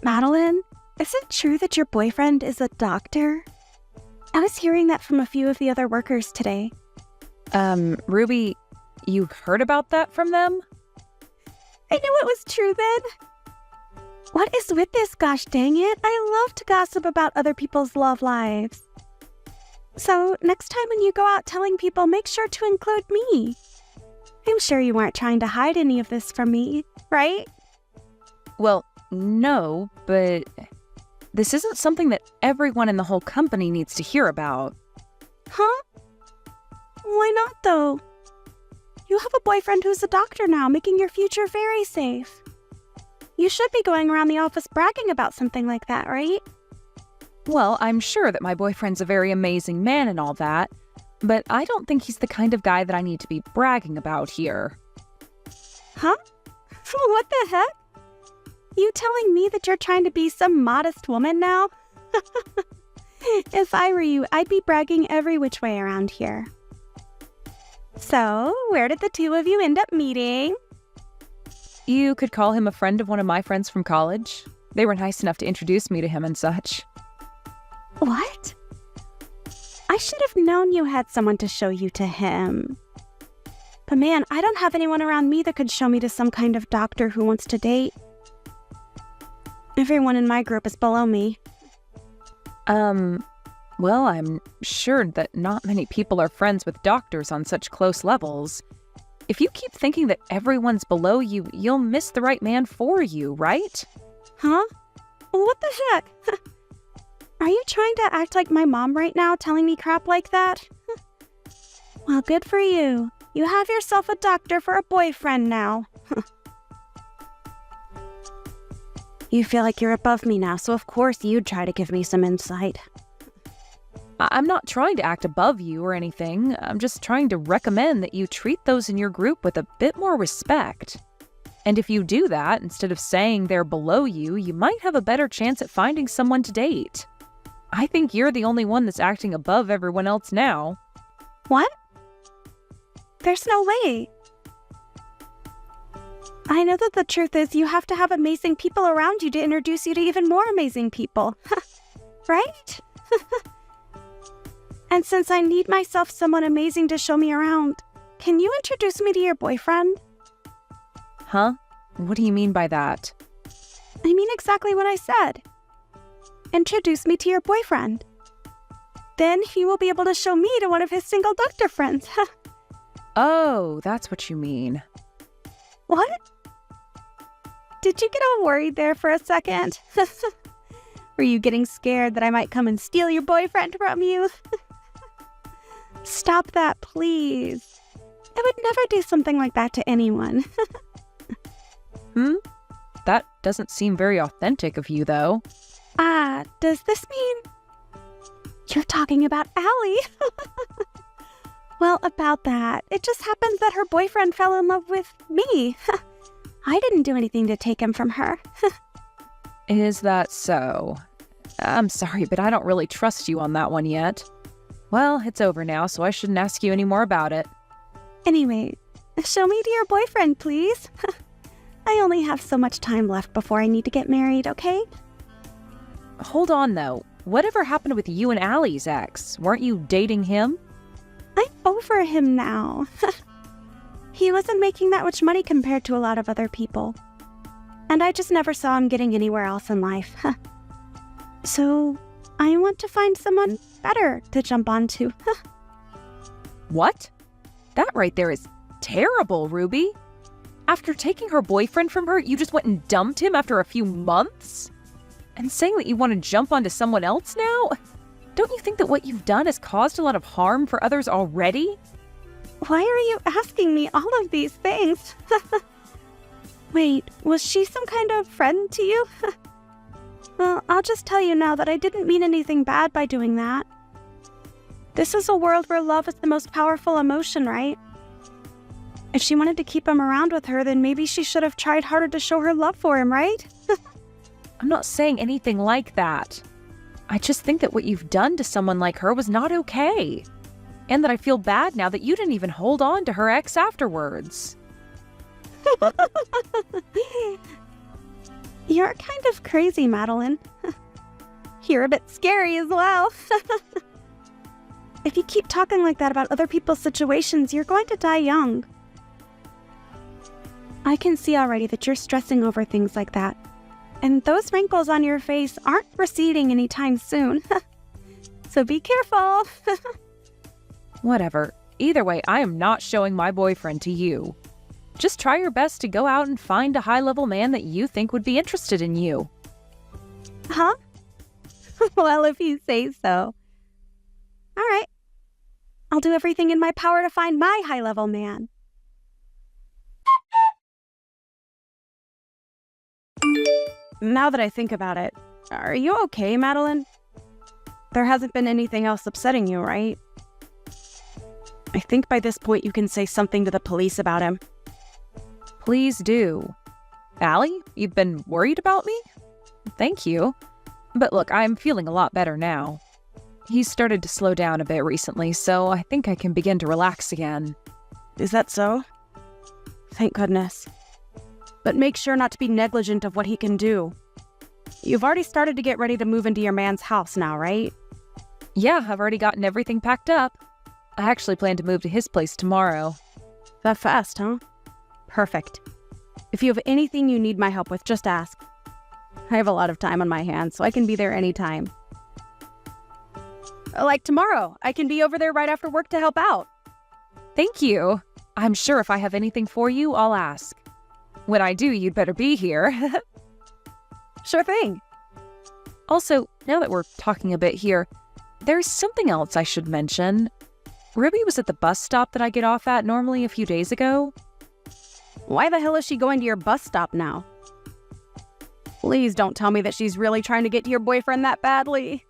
Madeline, is it true that your boyfriend is a doctor? I was hearing that from a few of the other workers today. Ruby, you heard about that from them? I knew it was true then. What is with this, gosh dang it? I love to gossip about other people's love lives. So, next time when you go out telling people, make sure to include me. I'm sure you weren't trying to hide any of this from me, right? Well, no, but this isn't something that everyone in the whole company needs to hear about. Huh? Why not, though? You have a boyfriend who's a doctor now, making your future very safe. You should be going around the office bragging about something like that, right? Well, I'm sure that my boyfriend's a very amazing man and all that, but I don't think he's the kind of guy that I need to be bragging about here. Huh? What the heck? You telling me that you're trying to be some modest woman now? If I were you, I'd be bragging every which way around here. So, where did the two of you end up meeting? You could call him a friend of one of my friends from college. They were nice enough to introduce me to him and such. What? I should have known you had someone to show you to him. But man, I don't have anyone around me that could show me to some kind of doctor who wants to date. Everyone in my group is below me. Well, I'm sure that not many people are friends with doctors on such close levels. If you keep thinking that everyone's below you, you'll miss the right man for you, right? Huh? What the heck? Are you trying to act like my mom right now, telling me crap like that? Well, good for you. You have yourself a doctor for a boyfriend now. You feel like you're above me now, so of course you'd try to give me some insight. I'm not trying to act above you or anything. I'm just trying to recommend that you treat those in your group with a bit more respect. And if you do that, instead of saying they're below you, you might have a better chance at finding someone to date. I think you're the only one that's acting above everyone else now. What? There's no way. I know that the truth is you have to have amazing people around you to introduce you to even more amazing people. Right? And since I need myself someone amazing to show me around, can you introduce me to your boyfriend? Huh? What do you mean by that? I mean exactly what I said. Introduce me to your boyfriend. Then he will be able to show me to one of his single doctor friends. Oh, that's what you mean. What? Did you get all worried there for a second? Were you getting scared that I might come and steal your boyfriend from you? Stop that, please. I would never do something like that to anyone. That doesn't seem very authentic of you, though. Does this mean you're talking about Allie? Well, about that, it just happens that her boyfriend fell in love with me. I didn't do anything to take him from her. Is that so? I'm sorry, but I don't really trust you on that one yet. Well, it's over now, so I shouldn't ask you any more about it. Anyway, show me to your boyfriend, please. I only have so much time left before I need to get married, okay? Hold on, though. Whatever happened with you and Allie's ex? Weren't you dating him? I'm over him now. He wasn't making that much money compared to a lot of other people. And I just never saw him getting anywhere else in life. So, I want to find someone better to jump onto. What? That right there is terrible, Ruby. After taking her boyfriend from her, you just went and dumped him after a few months? And saying that you want to jump onto someone else now? Don't you think that what you've done has caused a lot of harm for others already? Why are you asking me all of these things? Wait, was she some kind of friend to you? Well, I'll just tell you now that I didn't mean anything bad by doing that. This is a world where love is the most powerful emotion, right? If she wanted to keep him around with her, then maybe she should have tried harder to show her love for him, right? I'm not saying anything like that. I just think that what you've done to someone like her was not okay. And that I feel bad now that you didn't even hold on to her ex afterwards. You're kind of crazy, Madeline. You're a bit scary as well. If you keep talking like that about other people's situations, you're going to die young. I can see already that you're stressing over things like that. And those wrinkles on your face aren't receding anytime soon. So be careful. Whatever. Either way, I am not showing my boyfriend to you. Just try your best to go out and find a high-level man that you think would be interested in you. Huh? Well, if you say so. All right. I'll do everything in my power to find my high-level man. Now that I think about it, are you okay, Madeline? There hasn't been anything else upsetting you, right? I think by this point you can say something to the police about him. Please do. Allie, you've been worried about me? Thank you. But look, I'm feeling a lot better now. He's started to slow down a bit recently, so I think I can begin to relax again. Is that so? Thank goodness. But make sure not to be negligent of what he can do. You've already started to get ready to move into your man's house now, right? Yeah, I've already gotten everything packed up. I actually plan to move to his place tomorrow. That fast, huh? Perfect. If you have anything you need my help with, just ask. I have a lot of time on my hands, so I can be there anytime. Like tomorrow, I can be over there right after work to help out. Thank you. I'm sure if I have anything for you, I'll ask. When I do, you'd better be here. Sure thing. Also, now that we're talking a bit here, there's something else I should mention. Ruby was at the bus stop that I get off at normally a few days ago. Why the hell is she going to your bus stop now? Please don't tell me that she's really trying to get to your boyfriend that badly.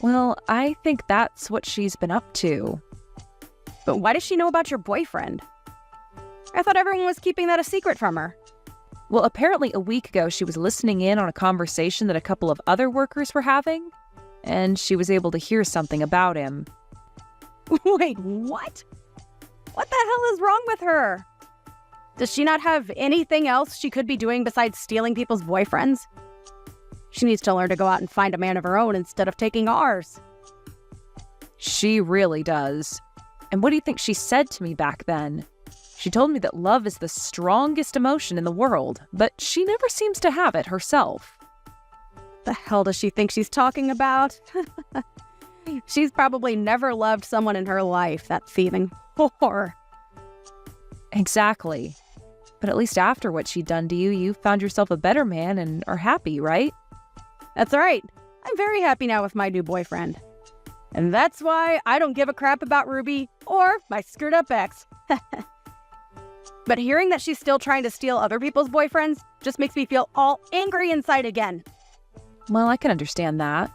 Well, I think that's what she's been up to. But why does she know about your boyfriend? I thought everyone was keeping that a secret from her. Well, apparently a week ago she was listening in on a conversation that a couple of other workers were having, and she was able to hear something about him. Wait, what? What the hell is wrong with her? Does she not have anything else she could be doing besides stealing people's boyfriends? She needs to learn to go out and find a man of her own instead of taking ours. She really does. And what do you think she said to me back then? She told me that love is the strongest emotion in the world, but she never seems to have it herself. The hell does she think she's talking about? She's probably never loved someone in her life, that thieving whore. Exactly. But at least after what she'd done to you, you found yourself a better man and are happy, right? That's right. I'm very happy now with my new boyfriend. And that's why I don't give a crap about Ruby or my screwed-up ex. But hearing that she's still trying to steal other people's boyfriends just makes me feel all angry inside again. Well, I can understand that.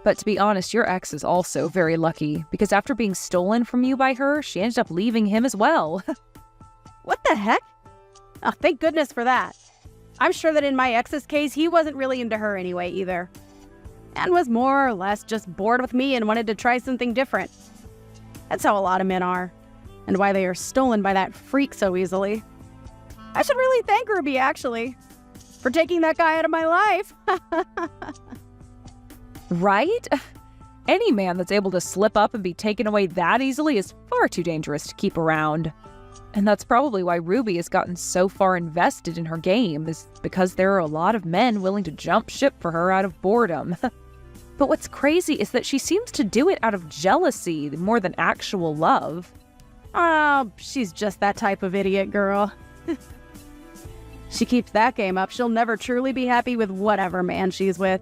But to be honest, your ex is also very lucky, because after being stolen from you by her, she ended up leaving him as well. What the heck? Oh, thank goodness for that. I'm sure that in my ex's case, he wasn't really into her anyway either. And was more or less just bored with me and wanted to try something different. That's how a lot of men are. And why they are stolen by that freak so easily. I should really thank Ruby, actually, for taking that guy out of my life. Right? Any man that's able to slip up and be taken away that easily is far too dangerous to keep around. And that's probably why Ruby has gotten so far invested in her game, is because there are a lot of men willing to jump ship for her out of boredom. But what's crazy is that she seems to do it out of jealousy more than actual love. Oh, she's just that type of idiot girl. She keeps that game up, she'll never truly be happy with whatever man she's with.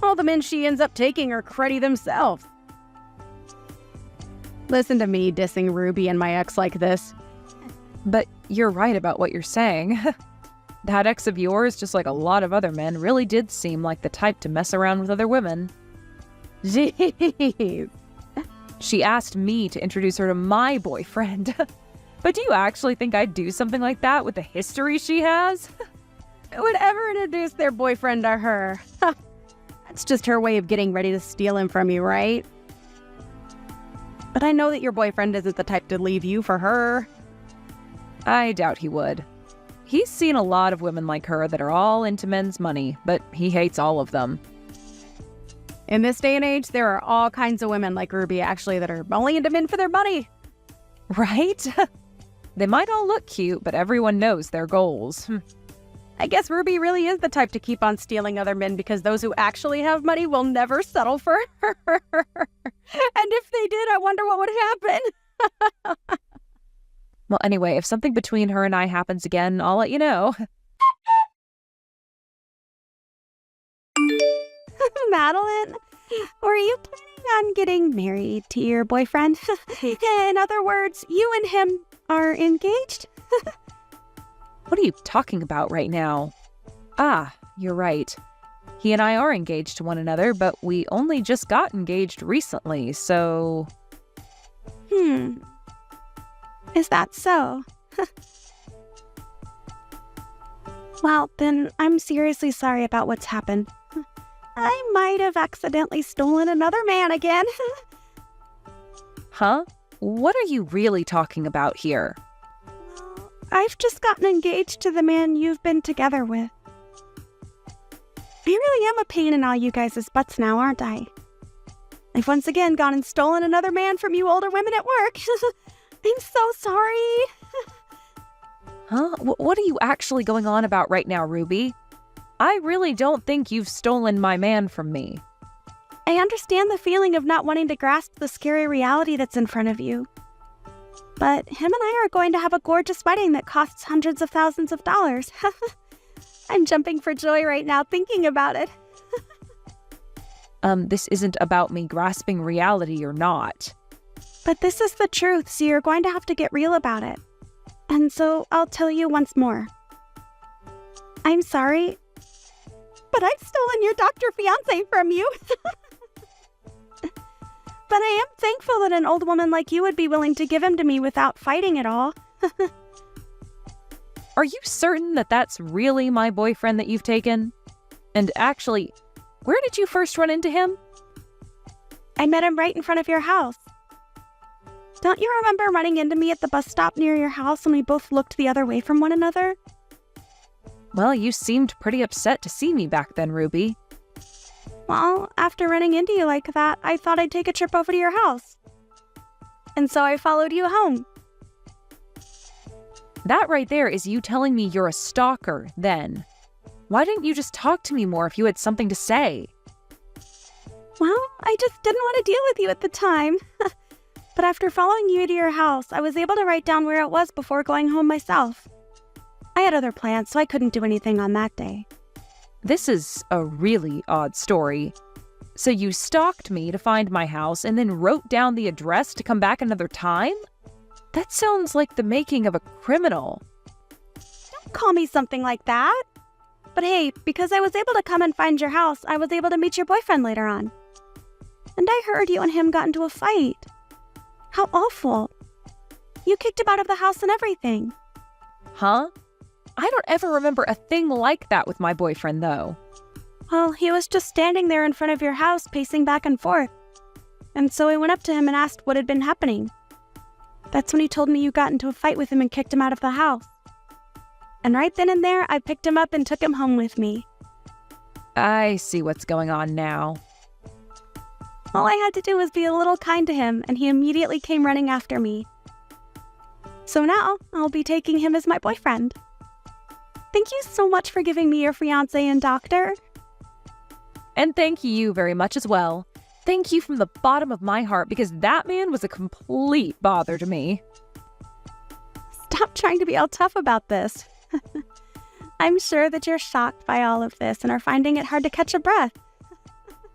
All the men she ends up taking are cruddy themselves. Listen to me dissing Ruby and my ex like this. But you're right about what you're saying. That ex of yours, just like a lot of other men, really did seem like the type to mess around with other women. Jeez. She asked me to introduce her to my boyfriend. But do you actually think I'd do something like that with the history she has? Who would ever introduce their boyfriend to her? That's just her way of getting ready to steal him from you, right? But I know that your boyfriend isn't the type to leave you for her. I doubt he would. He's seen a lot of women like her that are all into men's money, but he hates all of them. In this day and age, there are all kinds of women like Ruby, actually, that are only into men for their money. Right? They might all look cute, but everyone knows their goals. I guess Ruby really is the type to keep on stealing other men because those who actually have money will never settle for her. And if they did, I wonder what would happen. Well, anyway, if something between her and I happens again, I'll let you know. Madeline, were you planning on getting married to your boyfriend? In other words, you and him are engaged? What are you talking about right now? Ah, you're right. He and I are engaged to one another, but we only just got engaged recently, so... Is that so? Well, then I'm seriously sorry about what's happened. I might have accidentally stolen another man again. Huh? What are you really talking about here? Well, I've just gotten engaged to the man you've been together with. I really am a pain in all you guys' butts now, aren't I? I've once again gone and stolen another man from you older women at work. I'm so sorry. Huh? What are you actually going on about right now, Ruby? I really don't think you've stolen my man from me. I understand the feeling of not wanting to grasp the scary reality that's in front of you. But him and I are going to have a gorgeous wedding that costs hundreds of thousands of dollars. I'm jumping for joy right now thinking about it. This isn't about me grasping reality or not. But this is the truth, so you're going to have to get real about it. And so I'll tell you once more. I'm sorry, but I've stolen your doctor fiancé from you. But I am thankful that an old woman like you would be willing to give him to me without fighting at all. Are you certain that that's really my boyfriend that you've taken? And actually, where did you first run into him? I met him right in front of your house. Don't you remember running into me at the bus stop near your house when we both looked the other way from one another? Well, you seemed pretty upset to see me back then, Ruby. Well, after running into you like that, I thought I'd take a trip over to your house. And so I followed you home. That right there is you telling me you're a stalker, then. Why didn't you just talk to me more if you had something to say? Well, I just didn't want to deal with you at the time. But after following you to your house, I was able to write down where it was before going home myself. I had other plans, so I couldn't do anything on that day. This is a really odd story. So you stalked me to find my house and then wrote down the address to come back another time? That sounds like the making of a criminal. Don't call me something like that. But hey, because I was able to come and find your house, I was able to meet your boyfriend later on. And I heard you and him got into a fight. How awful. You kicked him out of the house and everything. Huh? I don't ever remember a thing like that with my boyfriend, though. Well, he was just standing there in front of your house, pacing back and forth. And so I went up to him and asked what had been happening. That's when he told me you got into a fight with him and kicked him out of the house. And right then and there, I picked him up and took him home with me. I see what's going on now. All I had to do was be a little kind to him, and he immediately came running after me. So now, I'll be taking him as my boyfriend. Thank you so much for giving me your fiancé and doctor. And thank you very much as well. Thank you from the bottom of my heart, because that man was a complete bother to me. Stop trying to be all tough about this. I'm sure that you're shocked by all of this and are finding it hard to catch a breath.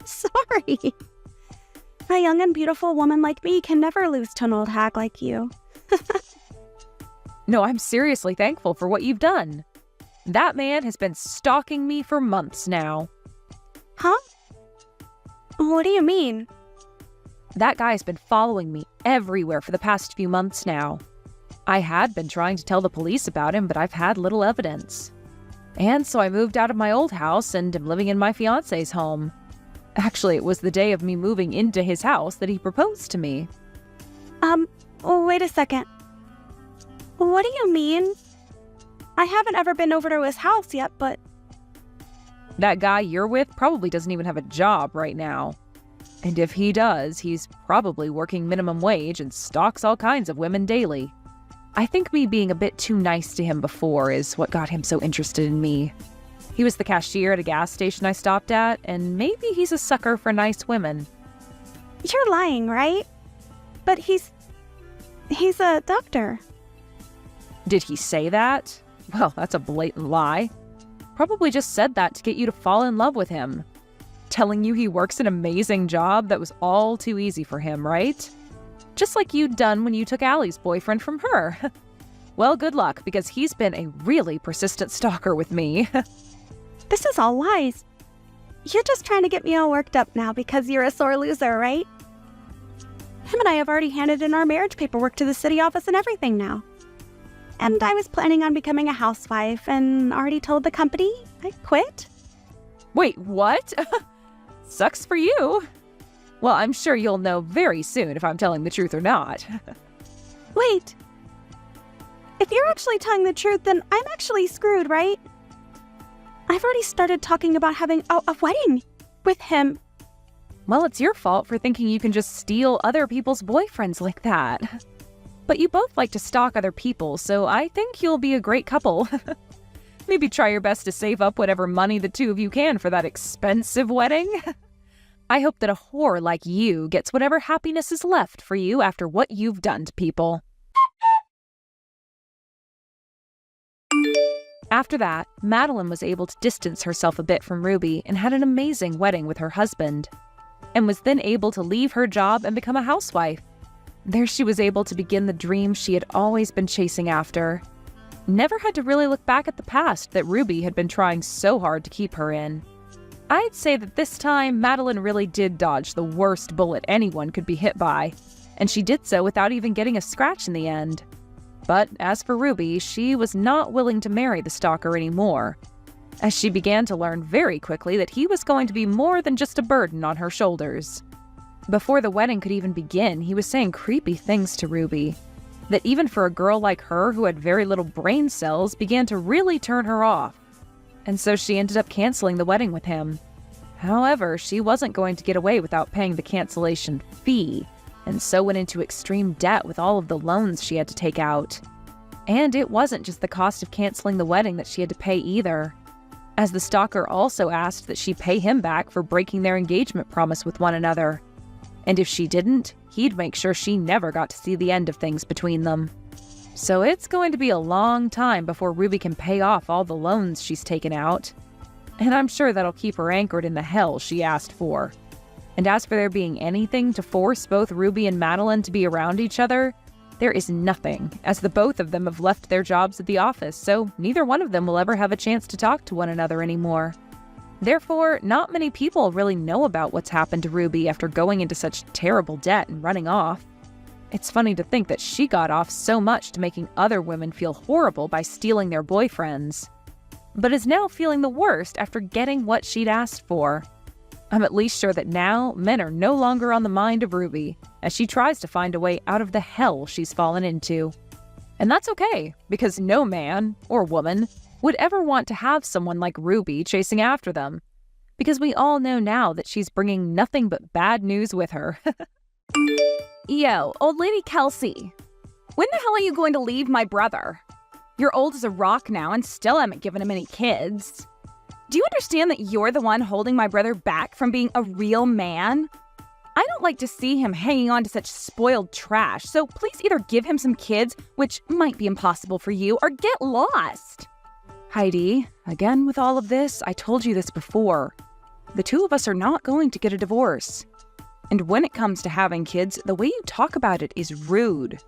Sorry. A young and beautiful woman like me can never lose to an old hag like you. No, I'm seriously thankful for what you've done. That man has been stalking me for months now. Huh? What do you mean? That guy's been following me everywhere for the past few months now. I had been trying to tell the police about him, but I've had little evidence. And so I moved out of my old house and am living in my fiancé's home. Actually, it was the day of me moving into his house that he proposed to me. Wait a second. What do you mean? I haven't ever been over to his house yet, but That guy you're with probably doesn't even have a job right now. And if he does, he's probably working minimum wage and stalks all kinds of women daily. I think me being a bit too nice to him before is what got him so interested in me. He was the cashier at a gas station I stopped at, and maybe he's a sucker for nice women. you're lying, right? But he's a doctor. Did he say that? Well, that's a blatant lie. Probably just said that to get you to fall in love with him. Telling you he works an amazing job that was all too easy for him, right? Just like you'd done when you took Allie's boyfriend from her. Well, good luck, because he's been a really persistent stalker with me. This is all lies. You're just trying to get me all worked up now because you're a sore loser, right? Him and I have already handed in our marriage paperwork to the city office and everything now. And I was planning on becoming a housewife and already told the company I quit. Wait, what? Sucks for you. Well, I'm sure you'll know very soon if I'm telling the truth or not. Wait. If you're actually telling the truth, then I'm actually screwed, right? I've already started talking about having a wedding with him. Well, it's your fault for thinking you can just steal other people's boyfriends like that. But you both like to stalk other people, so I think you'll be a great couple. Maybe try your best to save up whatever money the two of you can for that expensive wedding. I hope that a whore like you gets whatever happiness is left for you after what you've done to people. After that, Madeline was able to distance herself a bit from Ruby and had an amazing wedding with her husband, and was then able to leave her job and become a housewife. There she was able to begin the dream she had always been chasing after. Never had to really look back at the past that Ruby had been trying so hard to keep her in. I'd say that this time, Madeline really did dodge the worst bullet anyone could be hit by, and she did so without even getting a scratch in the end. But as for Ruby, she was not willing to marry the stalker anymore, as she began to learn very quickly that he was going to be more than just a burden on her shoulders. Before the wedding could even begin, he was saying creepy things to Ruby, that even for a girl like her who had very little brain cells began to really turn her off, and so she ended up canceling the wedding with him. However, she wasn't going to get away without paying the cancellation fee, and so went into extreme debt with all of the loans she had to take out. And it wasn't just the cost of canceling the wedding that she had to pay either, as the stalker also asked that she pay him back for breaking their engagement promise with one another. And if she didn't, he'd make sure she never got to see the end of things between them. So it's going to be a long time before Ruby can pay off all the loans she's taken out. And I'm sure that'll keep her anchored in the hell she asked for. And as for there being anything to force both Ruby and Madeline to be around each other, there is nothing, as the both of them have left their jobs at the office, so neither one of them will ever have a chance to talk to one another anymore. Therefore, not many people really know about what's happened to Ruby after going into such terrible debt and running off. It's funny to think that she got off so much to making other women feel horrible by stealing their boyfriends, but is now feeling the worst after getting what she'd asked for. I'm at least sure that now men are no longer on the mind of Ruby, as she tries to find a way out of the hell she's fallen into. And that's okay, because no man, or woman, would ever want to have someone like Ruby chasing after them, because we all know now that she's bringing nothing but bad news with her. Yo, old lady Kelsey, when the hell are you going to leave my brother? You're old as a rock now and still haven't given him any kids. Do you understand that you're the one holding my brother back from being a real man? I don't like to see him hanging on to such spoiled trash, so please either give him some kids, which might be impossible for you, or get lost. Heidi, again with all of this, I told you this before. The two of us are not going to get a divorce. And when it comes to having kids, the way you talk about it is rude.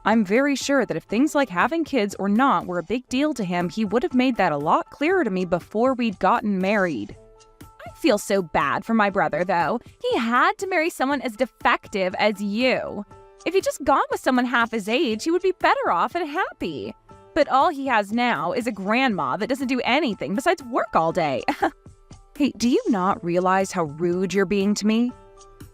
I'm very sure that if things like having kids or not were a big deal to him, he would have made that a lot clearer to me before we'd gotten married. I feel so bad for my brother, though. He had to marry someone as defective as you. If he'd just gone with someone half his age, he would be better off and happy. But all he has now is a grandma that doesn't do anything besides work all day. Hey, do you not realize how rude you're being to me?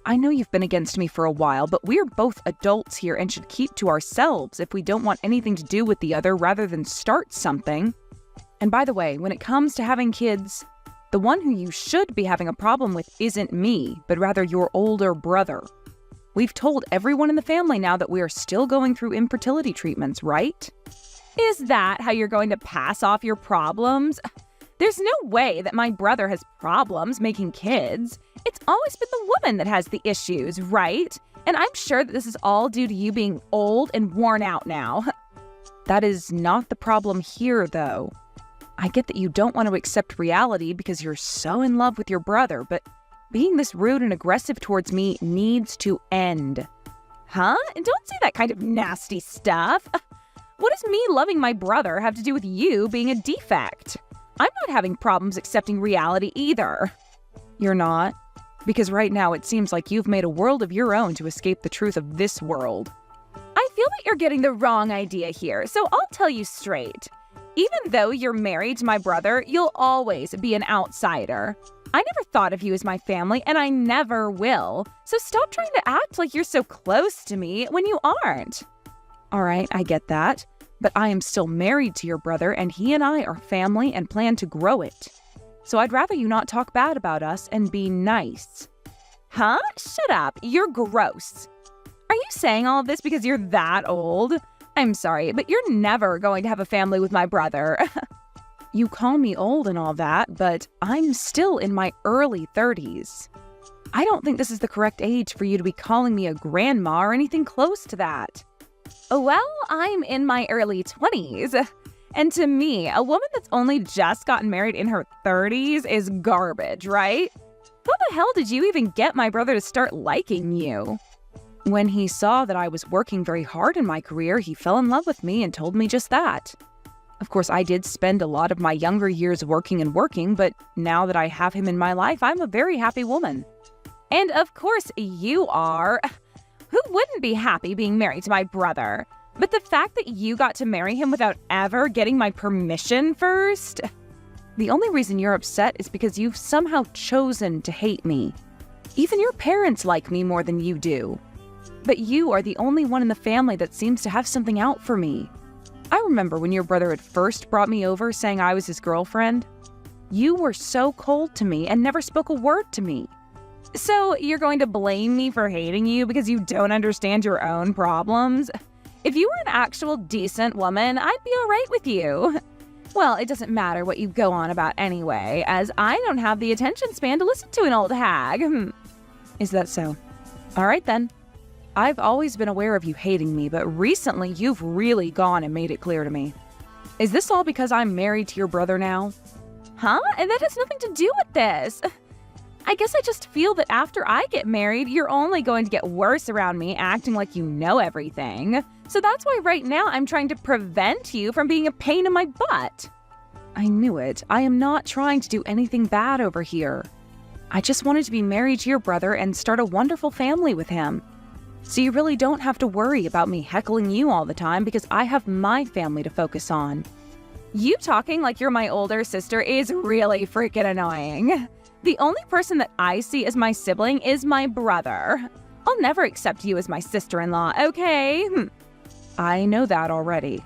I know you've been against me for a while, but we're both adults here and should keep to ourselves if we don't want anything to do with the other rather than start something. And by the way, when it comes to having kids, the one who you should be having a problem with isn't me, but rather your older brother. We've told everyone in the family now that we are still going through infertility treatments, right? Is that how you're going to pass off your problems? There's no way that my brother has problems making kids. It's always been the woman that has the issues, right? And I'm sure that this is all due to you being old and worn out now. That is not the problem here, though. I get that you don't want to accept reality because you're so in love with your brother, but being this rude and aggressive towards me needs to end. Huh? And don't say that kind of nasty stuff. What does me loving my brother have to do with you being a defect? I'm not having problems accepting reality either. You're not? Because right now it seems like you've made a world of your own to escape the truth of this world. I feel that you're getting the wrong idea here, so I'll tell you straight. Even though you're married to my brother, you'll always be an outsider. I never thought of you as my family, and I never will. So stop trying to act like you're so close to me when you aren't. All right, I get that. But I am still married to your brother, and he and I are family and plan to grow it. So I'd rather you not talk bad about us and be nice. Huh? Shut up. You're gross. Are you saying all of this because you're that old? I'm sorry, but you're never going to have a family with my brother. You call me old and all that, but I'm still in my early 30s. I don't think this is the correct age for you to be calling me a grandma or anything close to that. Well, I'm in my early 20s. And to me, a woman that's only just gotten married in her 30s is garbage, right? How the hell did you even get my brother to start liking you? When he saw that I was working very hard in my career, he fell in love with me and told me just that. Of course, I did spend a lot of my younger years working, but now that I have him in my life, I'm a very happy woman. And of course you are. Who wouldn't be happy being married to my brother? But the fact that you got to marry him without ever getting my permission first? The only reason you're upset is because you've somehow chosen to hate me. Even your parents like me more than you do. But you are the only one in the family that seems to have something out for me. I remember when your brother had first brought me over saying I was his girlfriend. You were so cold to me and never spoke a word to me. So you're going to blame me for hating you because you don't understand your own problems? If you were an actual decent woman, I'd be all right with you. Well, it doesn't matter what you go on about anyway, as I don't have the attention span to listen to an old hag. Is that so? All right then. I've always been aware of you hating me, but recently you've really gone and made it clear to me. Is this all because I'm married to your brother now? Huh? And that has nothing to do with this. I guess I just feel that after I get married, you're only going to get worse around me, acting like you know everything. So that's why right now I'm trying to prevent you from being a pain in my butt. I knew it. I am not trying to do anything bad over here. I just wanted to be married to your brother and start a wonderful family with him. So you really don't have to worry about me heckling you all the time because I have my family to focus on. You talking like you're my older sister is really freaking annoying. The only person that I see as my sibling is my brother. I'll never accept you as my sister-in-law, okay? I know that already.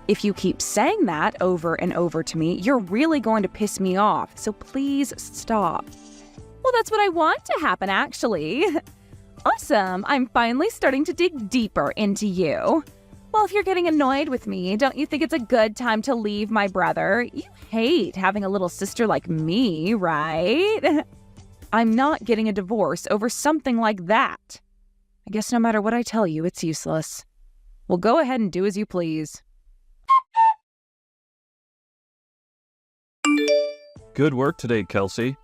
If you keep saying that over and over to me, you're really going to piss me off, so please stop. Well, that's what I want to happen, actually. Awesome, I'm finally starting to dig deeper into you. Well, if you're getting annoyed with me, don't you think it's a good time to leave my brother? You hate having a little sister like me, right? I'm not getting a divorce over something like that. I guess no matter what I tell you, it's useless. Well, go ahead and do as you please. Good work today, Kelsey.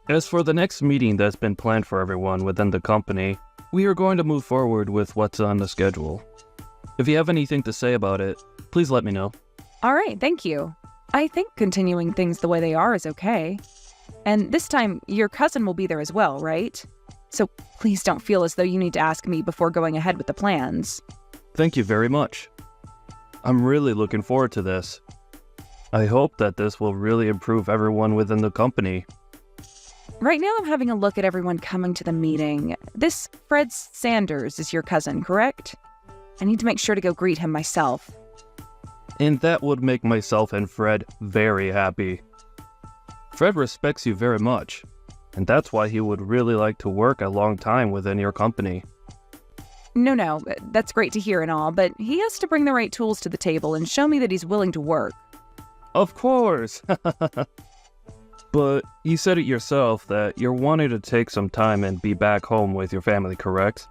As for the next meeting that's been planned for everyone within the company, we are going to move forward with what's on the schedule. If you have anything to say about it, please let me know. All right, thank you. I think continuing things the way they are is okay. And this time, your cousin will be there as well, right? So please don't feel as though you need to ask me before going ahead with the plans. Thank you very much. I'm really looking forward to this. I hope that this will really improve everyone within the company. Right now I'm having a look at everyone coming to the meeting. This Fred Sanders is your cousin, correct? I need to make sure to go greet him myself. And that would make myself and Fred very happy. Fred respects you very much, and that's why he would really like to work a long time within your company. No, that's great to hear and all, but he has to bring the right tools to the table and show me that he's willing to work. Of course! But you said it yourself that you're wanting to take some time and be back home with your family, correct?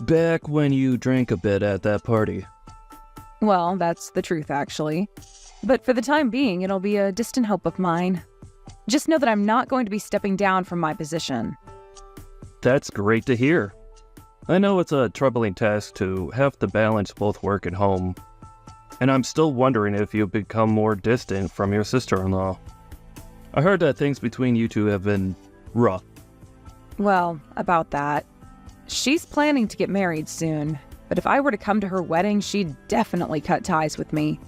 Back when you drank a bit at that party. Well, that's the truth, actually. But for the time being, it'll be a distant hope of mine. Just know that I'm not going to be stepping down from my position. That's great to hear. I know it's a troubling task to have to balance both work and home. And I'm still wondering if you've become more distant from your sister-in-law. I heard that things between you two have been rough. Well, about that. She's planning to get married soon, but if I were to come to her wedding, she'd definitely cut ties with me.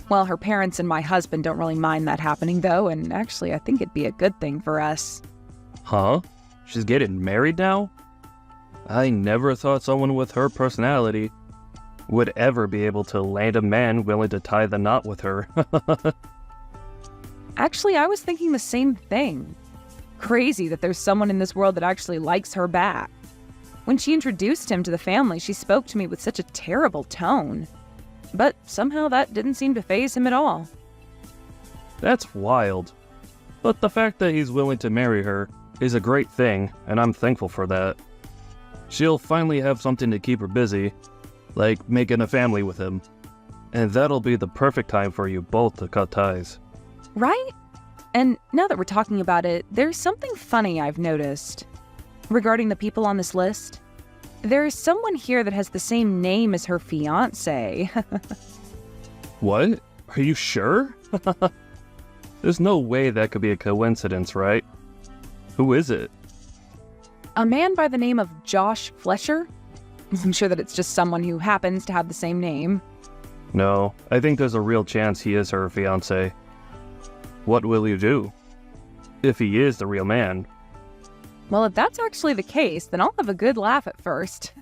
Well, her parents and my husband don't really mind that happening, though, and actually I think it'd be a good thing for us. Huh? She's getting married now? I never thought someone with her personality would ever be able to land a man willing to tie the knot with her. Actually, I was thinking the same thing. Crazy that there's someone in this world that actually likes her back. When she introduced him to the family, she spoke to me with such a terrible tone. But somehow that didn't seem to faze him at all. That's wild. But the fact that he's willing to marry her is a great thing, and I'm thankful for that. She'll finally have something to keep her busy, like making a family with him. And that'll be the perfect time for you both to cut ties. Right? And now that we're talking about it, there's something funny I've noticed. Regarding the people on this list, there's someone here that has the same name as her fiancé. What? Are you sure? There's no way that could be a coincidence, right? Who is it? A man by the name of Josh Flesher? I'm sure that it's just someone who happens to have the same name. No, I think there's a real chance he is her fiancé. What will you do? If he is the real man. Well, if that's actually the case, then I'll have a good laugh at first.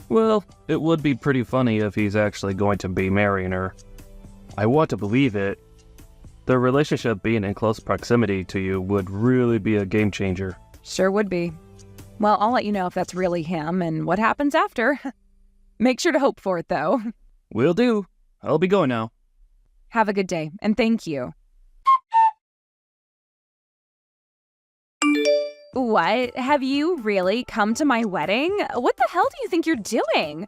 Well, it would be pretty funny if he's actually going to be marrying her. I want to believe it. Their relationship being in close proximity to you would really be a game changer. Sure would be. Well, I'll let you know if that's really him and what happens after. Make sure to hope for it, though. Will do. I'll be going now. Have a good day, and thank you. What? Have you really come to my wedding? What the hell do you think you're doing?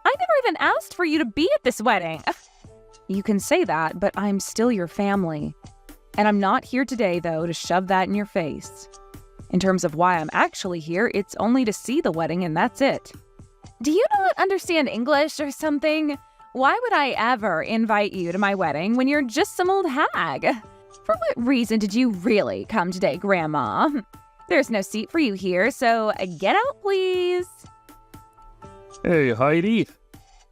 I never even asked for you to be at this wedding. You can say that, but I'm still your family. And I'm not here today, though, to shove that in your face. In terms of why I'm actually here, it's only to see the wedding, and that's it. Do you not understand English or something? Why would I ever invite you to my wedding when you're just some old hag? For what reason did you really come today, Grandma? There's no seat for you here, so get out, please. Hey, Heidi.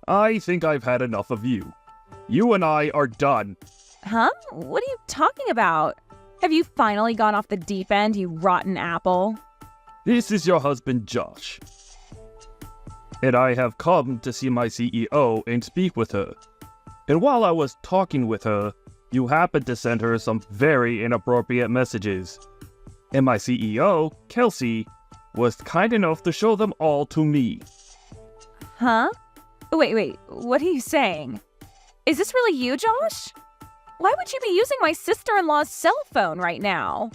I think I've had enough of you. You and I are done. Huh? What are you talking about? Have you finally gone off the deep end, you rotten apple? This is your husband, Josh. And I have come to see my CEO and speak with her. And while I was talking with her, you happened to send her some very inappropriate messages. And my CEO, Kelsey, was kind enough to show them all to me. Huh? Wait, what are you saying? Is this really you, Josh? Why would you be using my sister-in-law's cell phone right now?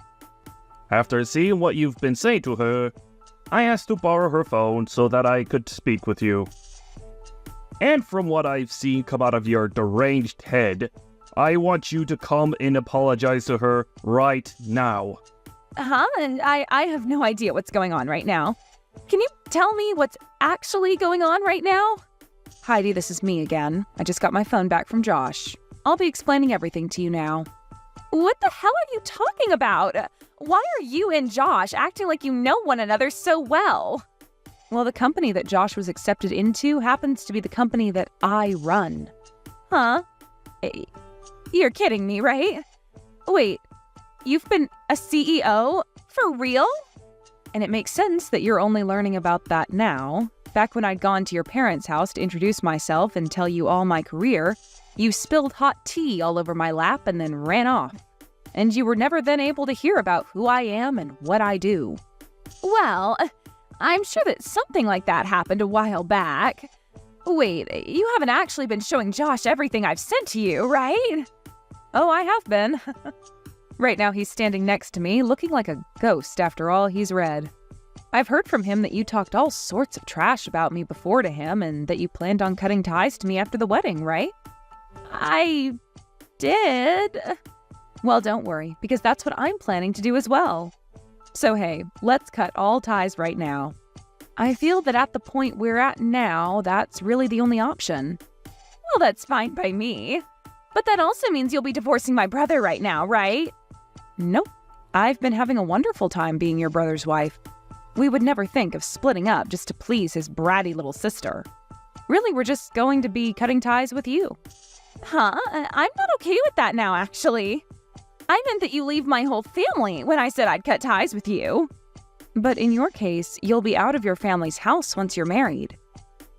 After seeing what you've been saying to her, I asked to borrow her phone so that I could speak with you. And from what I've seen come out of your deranged head, I want you to come and apologize to her right now. Huh? And I have no idea what's going on right now. Can you tell me what's actually going on right now? Heidi, this is me again. I just got my phone back from Josh. I'll be explaining everything to you now. What the hell are you talking about? Why are you and Josh acting like you know one another so well? Well, the company that Josh was accepted into happens to be the company that I run. Huh? You're kidding me, right? Wait, You've been a CEO? For real? And it makes sense that you're only learning about that now. Back when I'd gone to your parents' house to introduce myself and tell you all my career, you spilled hot tea all over my lap and then ran off. And you were never then able to hear about who I am and what I do. Well, I'm sure that something like that happened a while back. Wait, you haven't actually been showing Josh everything I've sent to you, right? Oh, I have been. Right now he's standing next to me, looking like a ghost after all he's read. I've heard from him that you talked all sorts of trash about me before to him and that you planned on cutting ties to me after the wedding, right? I did. Well, don't worry, because that's what I'm planning to do as well. So hey, let's cut all ties right now. I feel that at the point we're at now, that's really the only option. Well, that's fine by me. But that also means you'll be divorcing my brother right now, right? Nope. I've been having a wonderful time being your brother's wife. We would never think of splitting up just to please his bratty little sister. Really, we're just going to be cutting ties with you. Huh? I'm not okay with that now, actually. I meant that you leave my whole family when I said I'd cut ties with you. But in your case, you'll be out of your family's house once you're married.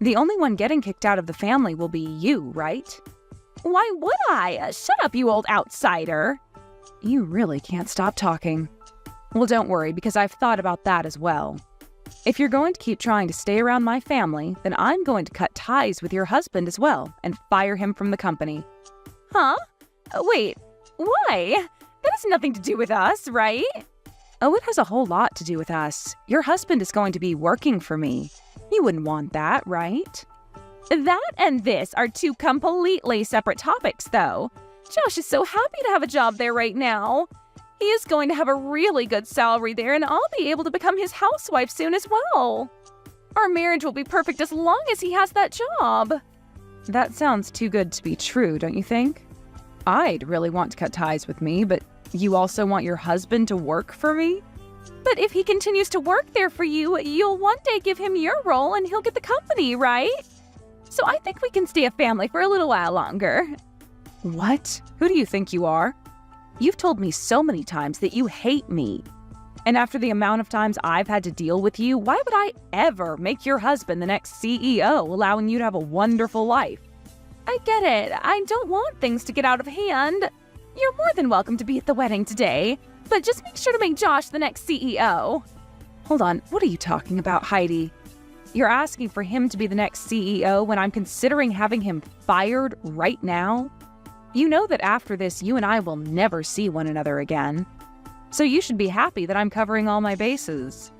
The only one getting kicked out of the family will be you, right? Why would I? Shut up, you old outsider. You really can't stop talking. Well, don't worry, because I've thought about that as well. If you're going to keep trying to stay around my family, then I'm going to cut ties with your husband as well and fire him from the company. Huh? Wait, why? That has nothing to do with us, right? Oh, it has a whole lot to do with us. Your husband is going to be working for me. You wouldn't want that, right? That and this are two completely separate topics, though. Josh is so happy to have a job there right now. He is going to have a really good salary there, and I'll be able to become his housewife soon as well. Our marriage will be perfect as long as he has that job. That sounds too good to be true, don't you think? I'd really want to cut ties with me, but you also want your husband to work for me? But if he continues to work there for you, you'll one day give him your role and he'll get the company, right? So I think we can stay a family for a little while longer. What? Who do you think you are? You've told me so many times that you hate me. And after the amount of times I've had to deal with you, why would I ever make your husband the next CEO, allowing you to have a wonderful life? I get it. I don't want things to get out of hand. You're more than welcome to be at the wedding today, but just make sure to make Josh the next CEO. Hold on, what are you talking about, Heidi? You're asking for him to be the next CEO when I'm considering having him fired right now? You know that after this, you and I will never see one another again. So you should be happy that I'm covering all my bases.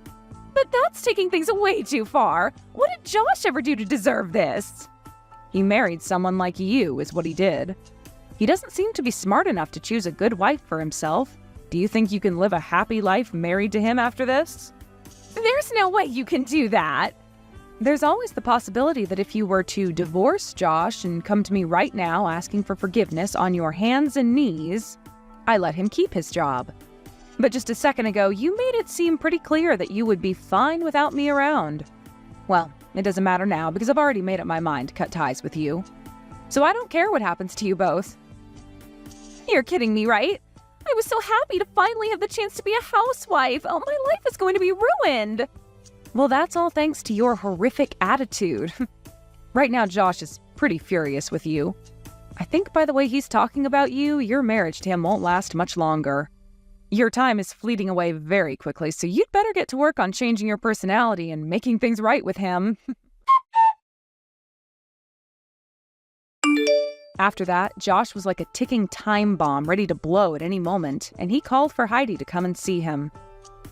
But that's taking things way too far. What did Josh ever do to deserve this? He married someone like you, is what he did. He doesn't seem to be smart enough to choose a good wife for himself. Do you think you can live a happy life married to him after this? There's no way you can do that. There's always the possibility that if you were to divorce Josh and come to me right now asking for forgiveness on your hands and knees, I let him keep his job. But just a second ago, you made it seem pretty clear that you would be fine without me around. Well, it doesn't matter now because I've already made up my mind to cut ties with you. So I don't care what happens to you both. You're kidding me, right? I was so happy to finally have the chance to be a housewife. Oh, my life is going to be ruined. Well, that's all thanks to your horrific attitude. Right now, Josh is pretty furious with you. I think by the way he's talking about you, your marriage to him won't last much longer. Your time is fleeting away very quickly, so you'd better get to work on changing your personality and making things right with him. After that, Josh was like a ticking time bomb ready to blow at any moment, and he called for Heidi to come and see him.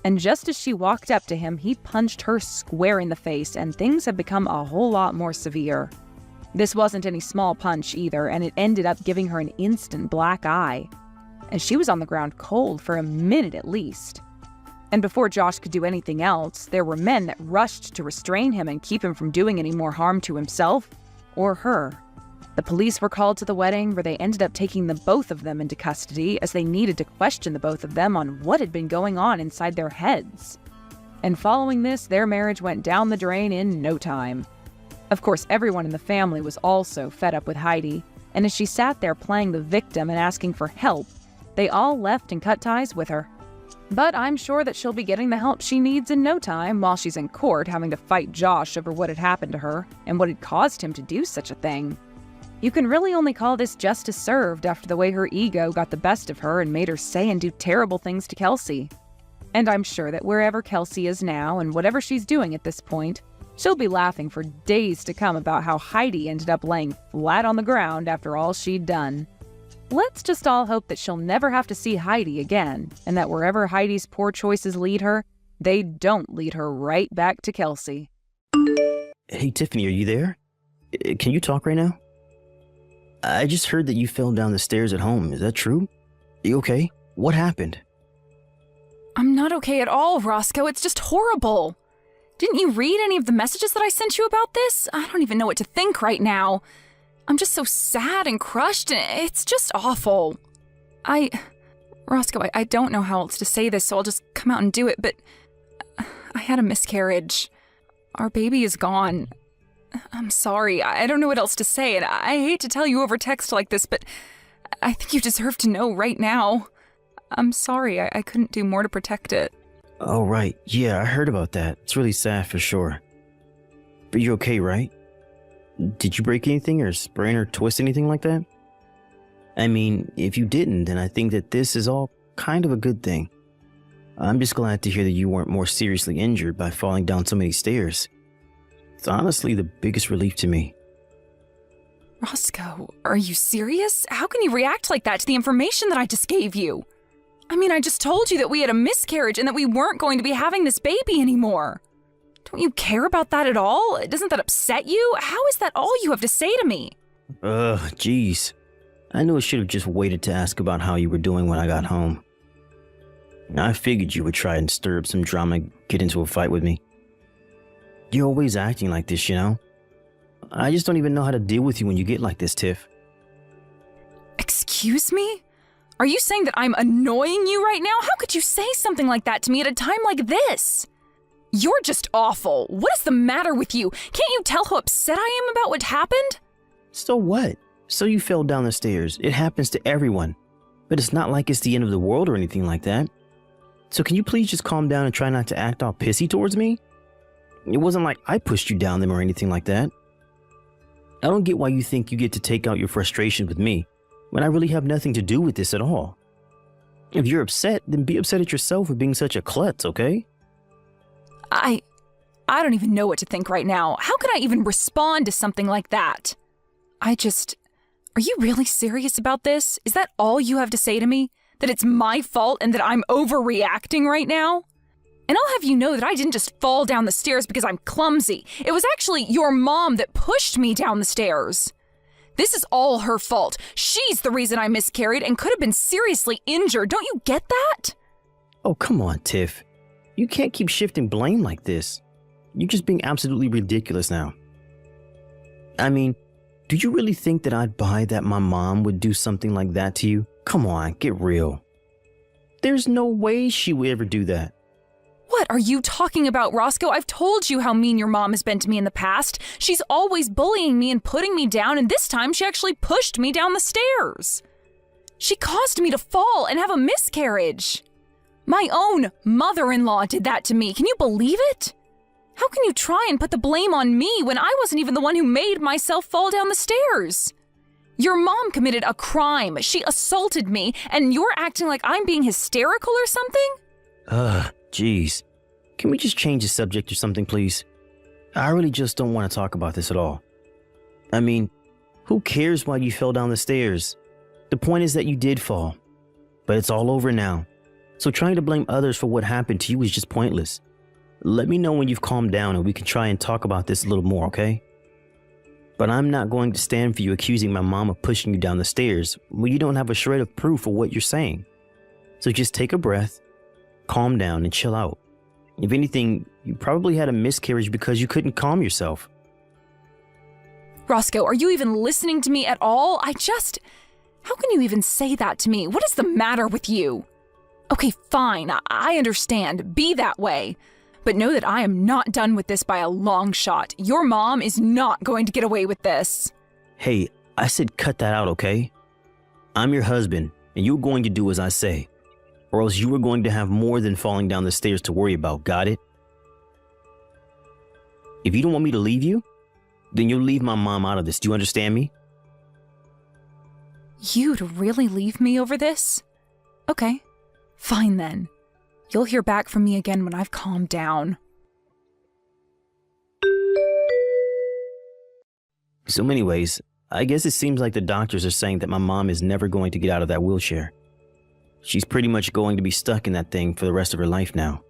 And just as she walked up to him, he punched her square in the face, and things have become a whole lot more severe. This wasn't any small punch either, and it ended up giving her an instant black eye. And she was on the ground cold for a minute at least. And before Josh could do anything else, there were men that rushed to restrain him and keep him from doing any more harm to himself or her. The police were called to the wedding, where they ended up taking the both of them into custody as they needed to question the both of them on what had been going on inside their heads. And following this, their marriage went down the drain in no time. Of course, everyone in the family was also fed up with Heidi, and as she sat there playing the victim and asking for help, They all left and cut ties with her. But I'm sure that she'll be getting the help she needs in no time while she's in court having to fight Josh over what had happened to her and what had caused him to do such a thing. You can really only call this justice served after the way her ego got the best of her and made her say and do terrible things to Kelsey. And I'm sure that wherever Kelsey is now and whatever she's doing at this point, she'll be laughing for days to come about how Heidi ended up laying flat on the ground after all she'd done. Let's just all hope that she'll never have to see Heidi again, and that wherever Heidi's poor choices lead her, they don't lead her right back to Kelsey. Hey, Tiffany, are you there? Can you talk right now? I just heard that you fell down the stairs at home. Is that true? You okay? What happened? I'm not okay at all, Roscoe. It's just horrible. Didn't you read any of the messages that I sent you about this? I don't even know what to think right now. I'm just so sad and crushed, and it's just awful. Roscoe, I don't know how else to say this, so I'll just come out and do it, but I had a miscarriage. Our baby is gone. I'm sorry. I don't know what else to say, and I hate to tell you over text like this, but I think you deserve to know right now. I'm sorry. I couldn't do more to protect it. Oh, right. Yeah, I heard about that. It's really sad for sure. But you're okay, right? Did you break anything or sprain or twist anything like that? I mean, if you didn't, then I think that this is all kind of a good thing. I'm just glad to hear that you weren't more seriously injured by falling down so many stairs. It's honestly the biggest relief to me. Roscoe, are you serious? How can you react like that to the information that I just gave you? I mean, I just told you that we had a miscarriage and that we weren't going to be having this baby anymore. Don't you care about that at all? Doesn't that upset you? How is that all you have to say to me? Jeez. I knew I should have just waited to ask about how you were doing when I got home. I figured you would try and stir up some drama and get into a fight with me. You're always acting like this, you know? I just don't even know how to deal with you when you get like this, Tiff. Excuse me? Are you saying that I'm annoying you right now? How could you say something like that to me at a time like this? You're just awful. What is the matter with you? Can't you tell how upset I am about what happened? So what? So you fell down the stairs. It happens to everyone. But it's not like it's the end of the world or anything like that. So can you please just calm down and try not to act all pissy towards me? It wasn't like I pushed you down them or anything like that. I don't get why you think you get to take out your frustration with me when I really have nothing to do with this at all. If you're upset, then be upset at yourself for being such a klutz, okay? I don't even know what to think right now. How can I even respond to something like that? Are you really serious about this? Is that all you have to say to me? That it's my fault and that I'm overreacting right now? And I'll have you know that I didn't just fall down the stairs because I'm clumsy. It was actually your mom that pushed me down the stairs. This is all her fault. She's the reason I miscarried and could have been seriously injured. Don't you get that? Oh, come on, Tiff. You can't keep shifting blame like this. You're just being absolutely ridiculous now. I mean, do you really think that I'd buy that my mom would do something like that to you? Come on, get real. There's no way she would ever do that. What are you talking about, Roscoe? I've told you how mean your mom has been to me in the past. She's always bullying me and putting me down, and this time she actually pushed me down the stairs. She caused me to fall and have a miscarriage. My own mother-in-law did that to me. Can you believe it? How can you try and put the blame on me when I wasn't even the one who made myself fall down the stairs? Your mom committed a crime. She assaulted me, and you're acting like I'm being hysterical or something? Jeez. Can we just change the subject or something, please? I really just don't want to talk about this at all. I mean, who cares why you fell down the stairs? The point is that you did fall. But it's all over now. So trying to blame others for what happened to you is just pointless. Let me know when you've calmed down and we can try and talk about this a little more, okay? But I'm not going to stand for you accusing my mom of pushing you down the stairs when you don't have a shred of proof for what you're saying. So just take a breath, calm down, and chill out. If anything, you probably had a miscarriage because you couldn't calm yourself. Roscoe, are you even listening to me at all? How can you even say that to me? What is the matter with you? Okay, fine, I understand. Be that way. But know that I am not done with this by a long shot. Your mom is not going to get away with this. Hey, I said cut that out, okay? I'm your husband, and you're going to do as I say, or else you are going to have more than falling down the stairs to worry about, got it? If you don't want me to leave you, then you'll leave my mom out of this. Do you understand me? You'd really leave me over this? Okay, fine then. You'll hear back from me again when I've calmed down. So anyways, I guess it seems like the doctors are saying that my mom is never going to get out of that wheelchair. She's pretty much going to be stuck in that thing for the rest of her life now.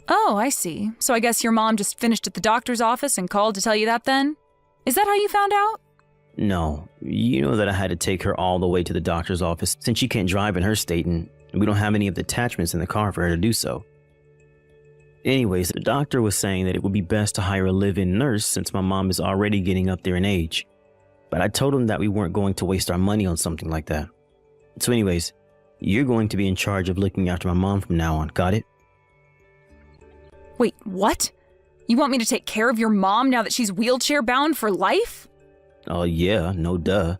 Oh, I see. So I guess your mom just finished at the doctor's office and called to tell you that then? Is that how you found out? No, you know that I had to take her all the way to the doctor's office since she can't drive in her state and we don't have any of the attachments in the car for her to do so. Anyways, the doctor was saying that it would be best to hire a live-in nurse since my mom is already getting up there in age. But I told him that we weren't going to waste our money on something like that. So anyways, you're going to be in charge of looking after my mom from now on, got it? Wait, what? You want me to take care of your mom now that she's wheelchair-bound for life? Oh yeah, no duh.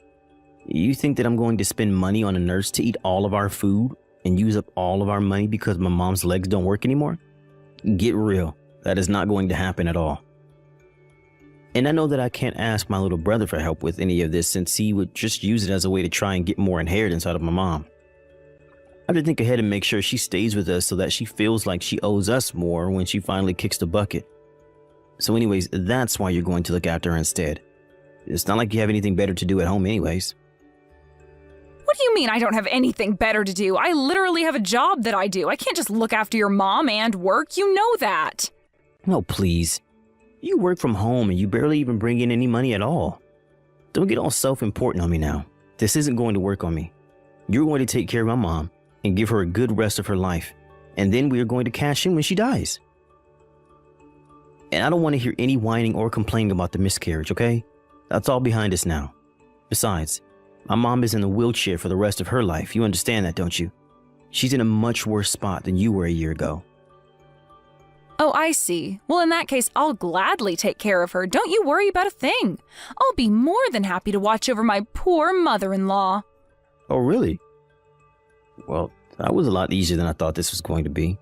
You think that I'm going to spend money on a nurse to eat all of our food and use up all of our money because my mom's legs don't work anymore? Get real. That is not going to happen at all. And I know that I can't ask my little brother for help with any of this since he would just use it as a way to try and get more inheritance out of my mom. I have to think ahead and make sure she stays with us so that she feels like she owes us more when she finally kicks the bucket. So anyways, that's why you're going to look after her instead. It's not like you have anything better to do at home anyways. What do you mean I don't have anything better to do? I literally have a job that I do. I can't just look after your mom and work. You know that. No, please. You work from home and you barely even bring in any money at all. Don't get all self-important on me now. This isn't going to work on me. You're going to take care of my mom and give her a good rest of her life. And then we are going to cash in when she dies. And I don't want to hear any whining or complaining about the miscarriage, okay? That's all behind us now. Besides, my mom is in a wheelchair for the rest of her life. You understand that, don't you? She's in a much worse spot than you were a year ago. Oh, I see. Well, in that case, I'll gladly take care of her. Don't you worry about a thing. I'll be more than happy to watch over my poor mother-in-law. Oh, really? Well, that was a lot easier than I thought this was going to be.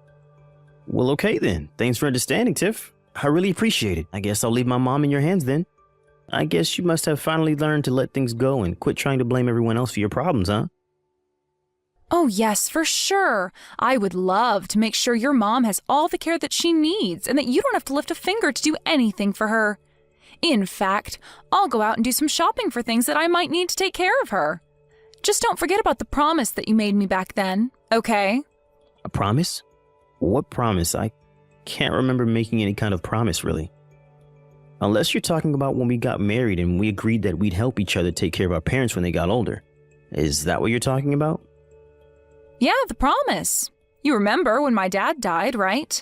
Well, okay then. Thanks for understanding, Tiff. I really appreciate it. I guess I'll leave my mom in your hands then. I guess you must have finally learned to let things go and quit trying to blame everyone else for your problems, huh? Oh, yes, for sure. I would love to make sure your mom has all the care that she needs and that you don't have to lift a finger to do anything for her. In fact, I'll go out and do some shopping for things that I might need to take care of her. Just don't forget about the promise that you made me back then, okay? A promise? What promise? I can't remember making any kind of promise, really. Unless you're talking about when we got married and we agreed that we'd help each other take care of our parents when they got older. Is that what you're talking about? Yeah, the promise. You remember when my dad died, right?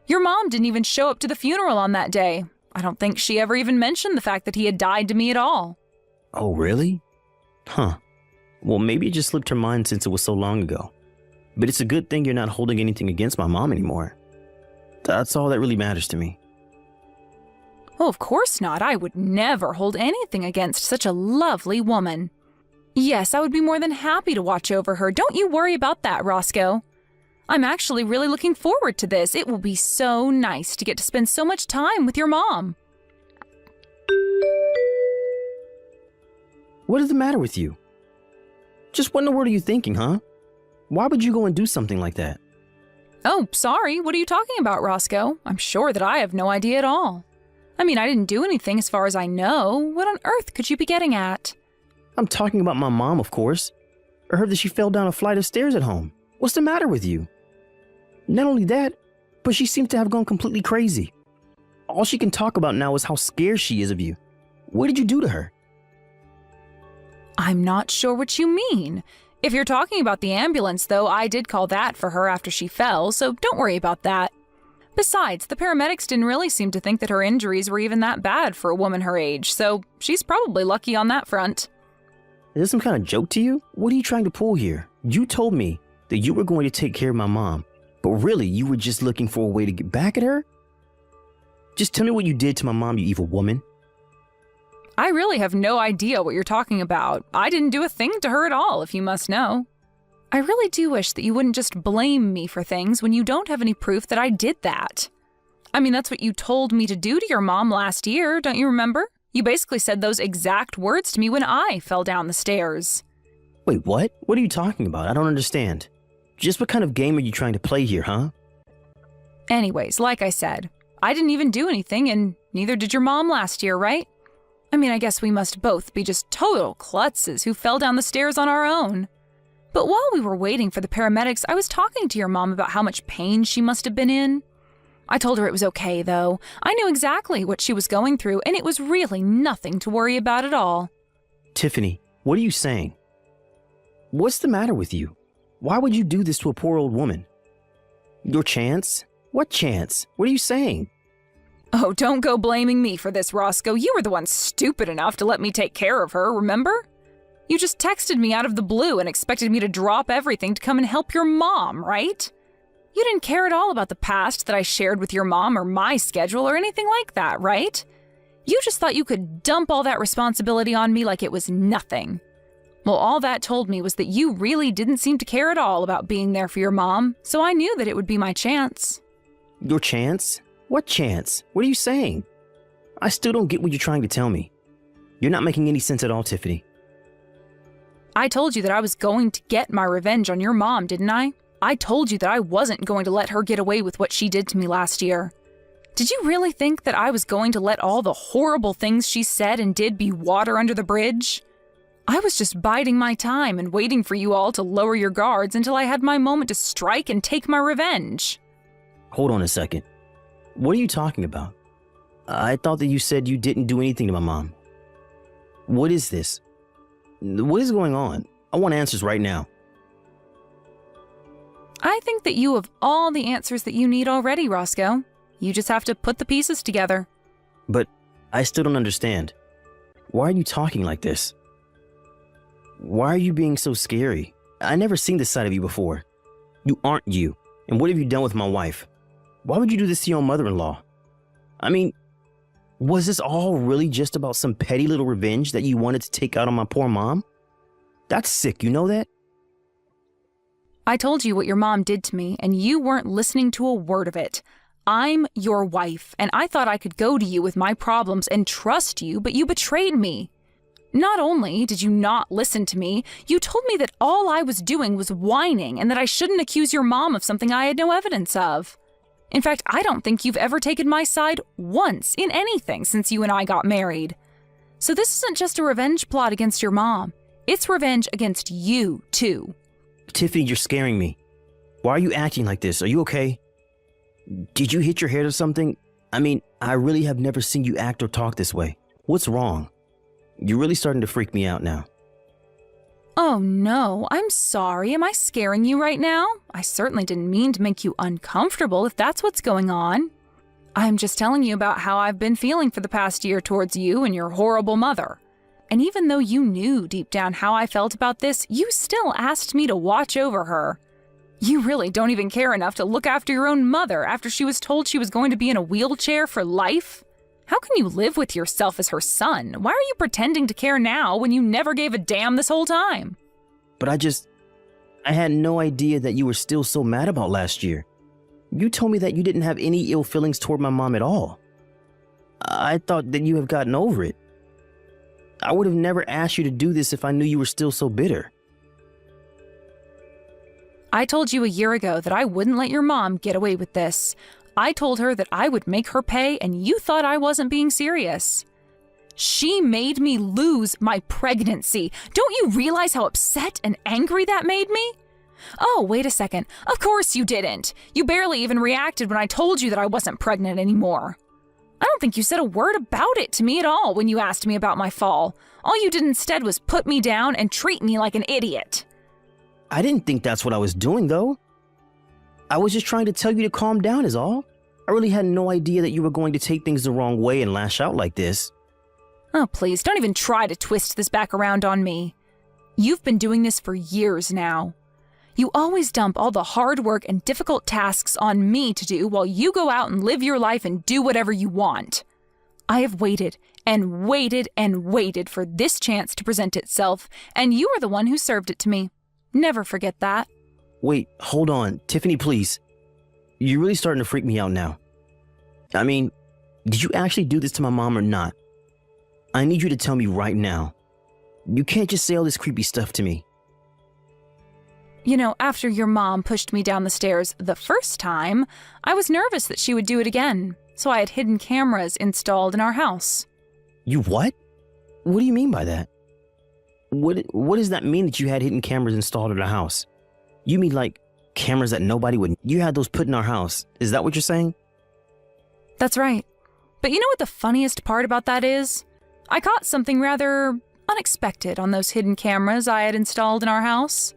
Your mom didn't even show up to the funeral on that day. I don't think she ever even mentioned the fact that he had died to me at all. Oh, really? Huh. Well, maybe it just slipped her mind since it was so long ago. But it's a good thing you're not holding anything against my mom anymore. That's all that really matters to me. Oh, of course not. I would never hold anything against such a lovely woman. Yes, I would be more than happy to watch over her. Don't you worry about that, Roscoe. I'm actually really looking forward to this. It will be so nice to get to spend so much time with your mom. What is the matter with you? Just what in the world are you thinking, huh? Why would you go and do something like that? Oh, sorry. What are you talking about, Roscoe? I'm sure that I have no idea at all. I mean, I didn't do anything as far as I know. What on earth could you be getting at? I'm talking about my mom, of course. I heard that she fell down a flight of stairs at home. What's the matter with you? Not only that, but she seems to have gone completely crazy. All she can talk about now is how scared she is of you. What did you do to her? I'm not sure what you mean. If you're talking about the ambulance, though, I did call that for her after she fell, so don't worry about that. Besides, the paramedics didn't really seem to think that her injuries were even that bad for a woman her age, so she's probably lucky on that front. Is this some kind of joke to you? What are you trying to pull here? You told me that you were going to take care of my mom, but really you were just looking for a way to get back at her? Just tell me what you did to my mom, you evil woman. I really have no idea what you're talking about. I didn't do a thing to her at all, if you must know. I really do wish that you wouldn't just blame me for things when you don't have any proof that I did that. I mean, that's what you told me to do to your mom last year, don't you remember? You basically said those exact words to me when I fell down the stairs. Wait, what? What are you talking about? I don't understand. Just what kind of game are you trying to play here, huh? Anyways, like I said, I didn't even do anything, and neither did your mom last year, right? I mean, I guess we must both be just total klutzes who fell down the stairs on our own. But while we were waiting for the paramedics, I was talking to your mom about how much pain she must have been in. I told her it was okay, though. I knew exactly what she was going through, and it was really nothing to worry about at all. Tiffany, what are you saying? What's the matter with you? Why would you do this to a poor old woman? Your chance? What chance? What are you saying? Oh, don't go blaming me for this, Roscoe. You were the one stupid enough to let me take care of her, remember? You just texted me out of the blue and expected me to drop everything to come and help your mom, right? You didn't care at all about the past that I shared with your mom or my schedule or anything like that, right? You just thought you could dump all that responsibility on me like it was nothing. Well, all that told me was that you really didn't seem to care at all about being there for your mom, so I knew that it would be my chance. Your chance? What chance? What are you saying? I still don't get what you're trying to tell me. You're not making any sense at all, Tiffany. I told you that I was going to get my revenge on your mom, didn't I? I told you that I wasn't going to let her get away with what she did to me last year. Did you really think that I was going to let all the horrible things she said and did be water under the bridge? I was just biding my time and waiting for you all to lower your guards until I had my moment to strike and take my revenge. Hold on a second. What are you talking about? I thought that you said you didn't do anything to my mom. What is this? What is going on? I want answers right now. I think that you have all the answers that you need already, Roscoe. You just have to put the pieces together. But I still don't understand. Why are you talking like this? Why are you being so scary? I never seen this side of you before. You aren't you. And what have you done with my wife? Why would you do this to your own mother-in-law? I mean, was this all really just about some petty little revenge that you wanted to take out on my poor mom? That's sick, you know that? I told you what your mom did to me, and you weren't listening to a word of it. I'm your wife, and I thought I could go to you with my problems and trust you, but you betrayed me. Not only did you not listen to me, you told me that all I was doing was whining and that I shouldn't accuse your mom of something I had no evidence of. In fact, I don't think you've ever taken my side once in anything since you and I got married. So this isn't just a revenge plot against your mom. It's revenge against you, too. Tiffany, you're scaring me. Why are you acting like this? Are you okay? Did you hit your head or something? I mean, I really have never seen you act or talk this way. What's wrong? You're really starting to freak me out now. Oh no, I'm sorry. Am I scaring you right now? I certainly didn't mean to make you uncomfortable if that's what's going on. I'm just telling you about how I've been feeling for the past year towards you and your horrible mother. And even though you knew deep down how I felt about this, you still asked me to watch over her. You really don't even care enough to look after your own mother after she was told she was going to be in a wheelchair for life? How can you live with yourself as her son? Why are you pretending to care now when you never gave a damn this whole time? But I had no idea that you were still so mad about last year. You told me that you didn't have any ill feelings toward my mom at all. I thought that you have gotten over it. I would have never asked you to do this if I knew you were still so bitter. I told you a year ago that I wouldn't let your mom get away with this. I told her that I would make her pay, and you thought I wasn't being serious. She made me lose my pregnancy. Don't you realize how upset and angry that made me? Oh, wait a second. Of course you didn't. You barely even reacted when I told you that I wasn't pregnant anymore. I don't think you said a word about it to me at all when you asked me about my fall. All you did instead was put me down and treat me like an idiot. I didn't think that's what I was doing, though. I was just trying to tell you to calm down is all. I really had no idea that you were going to take things the wrong way and lash out like this. Oh, please, don't even try to twist this back around on me. You've been doing this for years now. You always dump all the hard work and difficult tasks on me to do while you go out and live your life and do whatever you want. I have waited and waited for this chance to present itself, and you are the one who served it to me. Never forget that. Wait, hold on. Tiffany, please. You're really starting to freak me out now. I mean, did you actually do this to my mom or not? I need you to tell me right now. You can't just say all this creepy stuff to me. You know, after your mom pushed me down the stairs the first time, I was nervous that she would do it again, so I had hidden cameras installed in our house. You what? What do you mean by that? What does that mean that you had hidden cameras installed in the house? You mean like cameras that nobody would... You had those put in our house. Is that what you're saying? That's right. But you know what the funniest part about that is? I caught something rather unexpected on those hidden cameras I had installed in our house.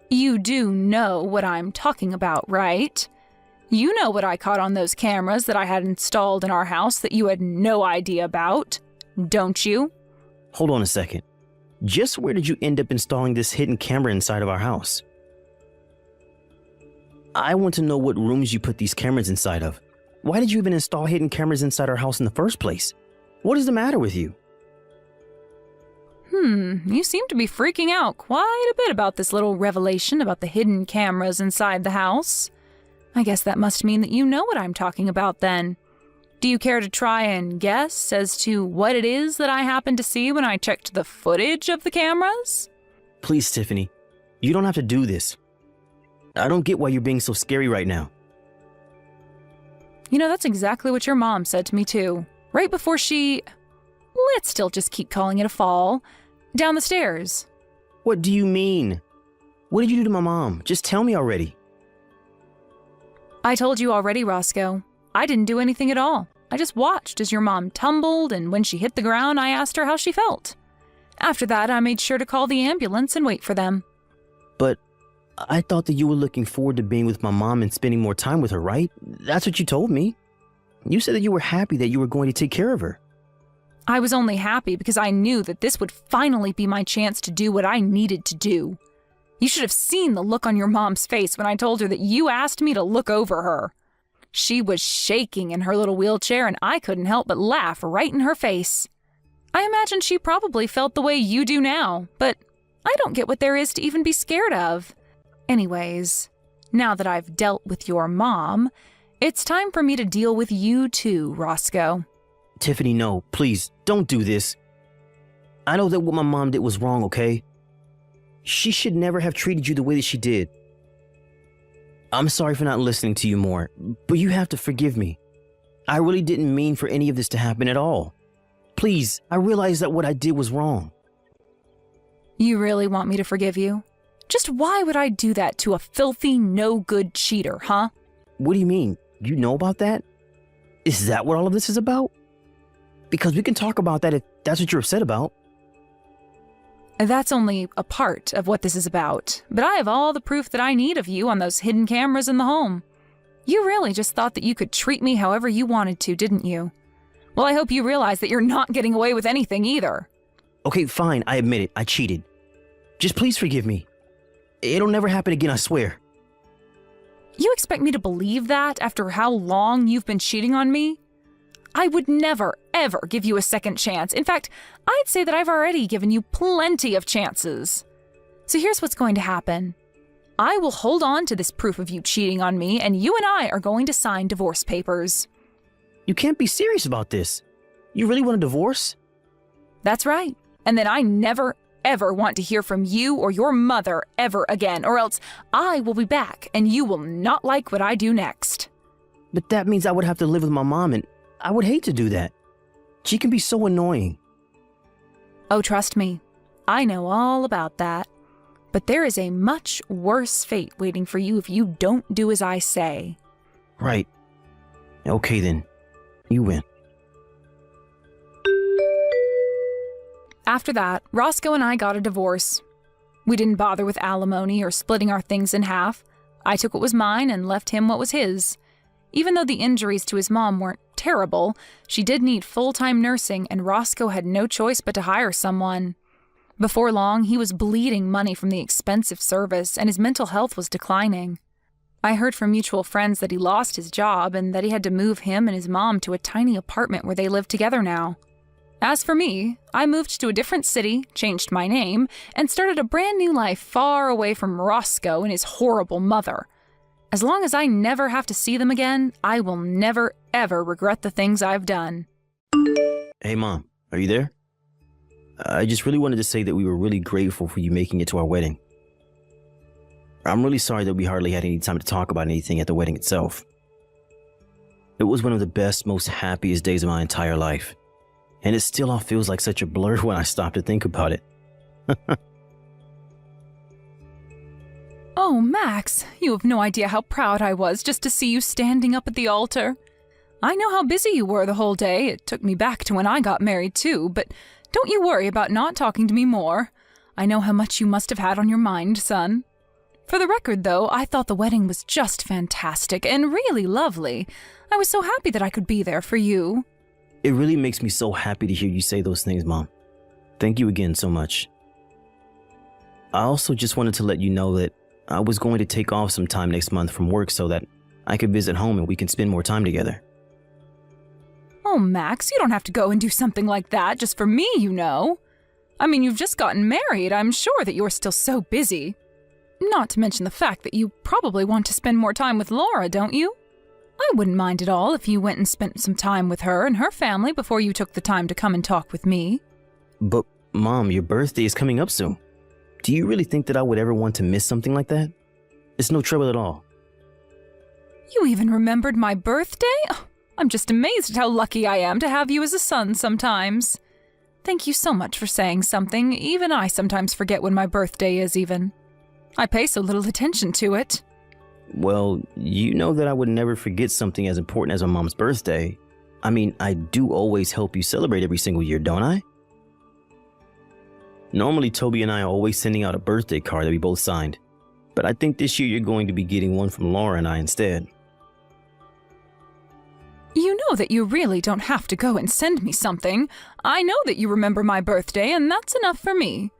You do know what I'm talking about, right? You know what I caught on those cameras that I had installed in our house that you had no idea about, don't you? Hold on a second. Just where did you end up installing this hidden camera inside of our house? I want to know what rooms you put these cameras inside of. Why did you even install hidden cameras inside our house in the first place? What is the matter with you? You seem to be freaking out quite a bit about this little revelation about the hidden cameras inside the house. I guess that must mean that you know what I'm talking about then. Do you care to try and guess as to what it is that I happened to see when I checked the footage of the cameras? Please, Tiffany. You don't have to do this. I don't get why you're being so scary right now. You know, that's exactly what your mom said to me too. Right before she... Let's still just keep calling it a fall. Down the stairs. What do you mean? What did you do to my mom? Just tell me already. I told you already, Roscoe. I didn't do anything at all. I just watched as your mom tumbled, and when she hit the ground, I asked her how she felt. After that, I made sure to call the ambulance and wait for them. But I thought that you were looking forward to being with my mom and spending more time with her, right? That's what you told me. You said that you were happy that you were going to take care of her. I was only happy because I knew that this would finally be my chance to do what I needed to do. You should have seen the look on your mom's face when I told her that you asked me to look over her. She was shaking in her little wheelchair, and I couldn't help but laugh right in her face. I imagine she probably felt the way you do now, but I don't get what there is to even be scared of. Anyways, now that I've dealt with your mom, it's time for me to deal with you too, Roscoe. Tiffany, no, please, don't do this. I know that what my mom did was wrong, okay? She should never have treated you the way that she did. I'm sorry for not listening to you more, but you have to forgive me. I really didn't mean for any of this to happen at all. Please, I realize that what I did was wrong. You really want me to forgive you? Just why would I do that to a filthy, no-good cheater, huh? What do you mean? You know about that? Is that what all of this is about? Because we can talk about that if that's what you're upset about. That's only a part of what this is about, but I have all the proof that I need of you on those hidden cameras in the home. You really just thought that you could treat me however you wanted to, didn't you? Well, I hope you realize that you're not getting away with anything either. Okay, fine, I admit it, I cheated. Just please forgive me. It'll never happen again, I swear. You expect me to believe that after how long you've been cheating on me? I would never, ever give you a second chance. In fact, I'd say that I've already given you plenty of chances. So here's what's going to happen. I will hold on to this proof of you cheating on me, and you and I are going to sign divorce papers. You can't be serious about this. You really want a divorce? That's right. And then I never, ever want to hear from you or your mother ever again, or else I will be back, and you will not like what I do next. But that means I would have to live with my mom, and I would hate to do that. She can be so annoying. Oh, trust me, I know all about that. But there is a much worse fate waiting for you if you don't do as I say. Right. Okay then. You win. After that, Roscoe and I got a divorce. We didn't bother with alimony or splitting our things in half. I took what was mine and left him what was his. Even though the injuries to his mom weren't terrible, she did need full-time nursing, and Roscoe had no choice but to hire someone. Before long, he was bleeding money from the expensive service, and his mental health was declining. I heard from mutual friends that he lost his job and that he had to move him and his mom to a tiny apartment where they live together now. As for me, I moved to a different city, changed my name, and started a brand new life far away from Roscoe and his horrible mother. As long as I never have to see them again, I will never, ever regret the things I've done. Hey, Mom, are you there? I just really wanted to say that we were really grateful for you making it to our wedding. I'm really sorry that we hardly had any time to talk about anything at the wedding itself. It was one of the best, most happiest days of my entire life. And it still all feels like such a blur when I stop to think about it. Oh, Max, you have no idea how proud I was just to see you standing up at the altar. I know how busy you were the whole day. It took me back to when I got married too, but don't you worry about not talking to me more. I know how much you must have had on your mind, son. For the record, though, I thought the wedding was just fantastic and really lovely. I was so happy that I could be there for you. It really makes me so happy to hear you say those things, Mom. Thank you again so much. I also just wanted to let you know that I was going to take off some time next month from work so that I could visit home and we can spend more time together. Oh, Max, you don't have to go and do something like that just for me, you know. I mean, you've just gotten married. I'm sure that you're still so busy. Not to mention the fact that you probably want to spend more time with Laura, don't you? I wouldn't mind at all if you went and spent some time with her and her family before you took the time to come and talk with me. But, Mom, your birthday is coming up soon. Do you really think that I would ever want to miss something like that? It's no trouble at all. You even remembered my birthday? Oh, I'm just amazed at how lucky I am to have you as a son sometimes. Thank you so much for saying something. Even I sometimes forget when my birthday is even. I pay so little attention to it. Well, you know that I would never forget something as important as my mom's birthday. I mean, I do always help you celebrate every single year, don't I? Normally, Toby and I are always sending out a birthday card that we both signed. But I think this year you're going to be getting one from Laura and I instead. You know that you really don't have to go and send me something. I know that you remember my birthday, and that's enough for me.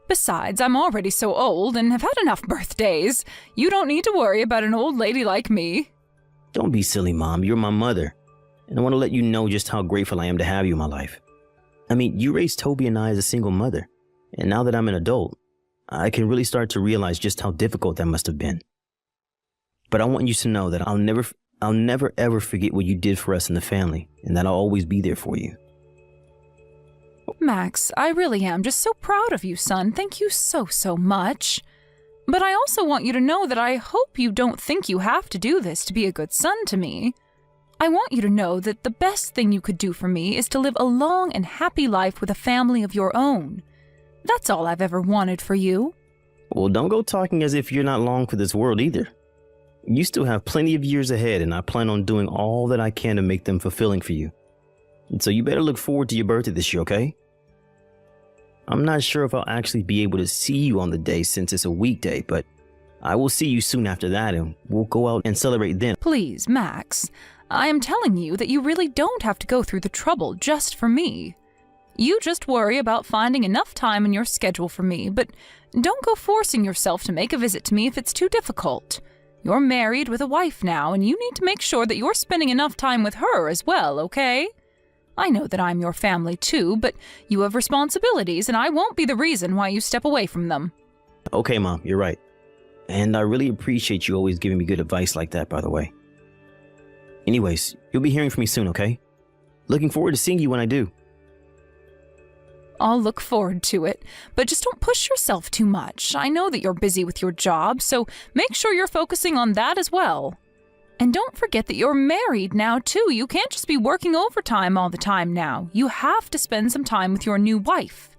Besides, I'm already so old and have had enough birthdays. You don't need to worry about an old lady like me. Don't be silly, Mom. You're my mother. And I want to let you know just how grateful I am to have you in my life. I mean, you raised Toby and I as a single mother. And now that I'm an adult, I can really start to realize just how difficult that must have been. But I want you to know that I'll never ever forget what you did for us in the family, and that I'll always be there for you. Max, I really am just so proud of you, son. Thank you so much. But I also want you to know that I hope you don't think you have to do this to be a good son to me. I want you to know that the best thing you could do for me is to live a long and happy life with a family of your own. That's all I've ever wanted for you. Well, don't go talking as if you're not long for this world either. You still have plenty of years ahead, and I plan on doing all that I can to make them fulfilling for you. And so you better look forward to your birthday this year, okay? I'm not sure if I'll actually be able to see you on the day since it's a weekday, but I will see you soon after that, and we'll go out and celebrate then. Please, Max, I am telling you that you really don't have to go through the trouble just for me. You just worry about finding enough time in your schedule for me, but don't go forcing yourself to make a visit to me if it's too difficult. You're married with a wife now, and you need to make sure that you're spending enough time with her as well, okay? I know that I'm your family too, but you have responsibilities, and I won't be the reason why you step away from them. Okay, Mom, you're right. And I really appreciate you always giving me good advice like that, by the way. Anyways, you'll be hearing from me soon, okay? Looking forward to seeing you when I do. I'll look forward to it, but just don't push yourself too much. I know that you're busy with your job, so make sure you're focusing on that as well. And don't forget that you're married now, too. You can't just be working overtime all the time now. You have to spend some time with your new wife.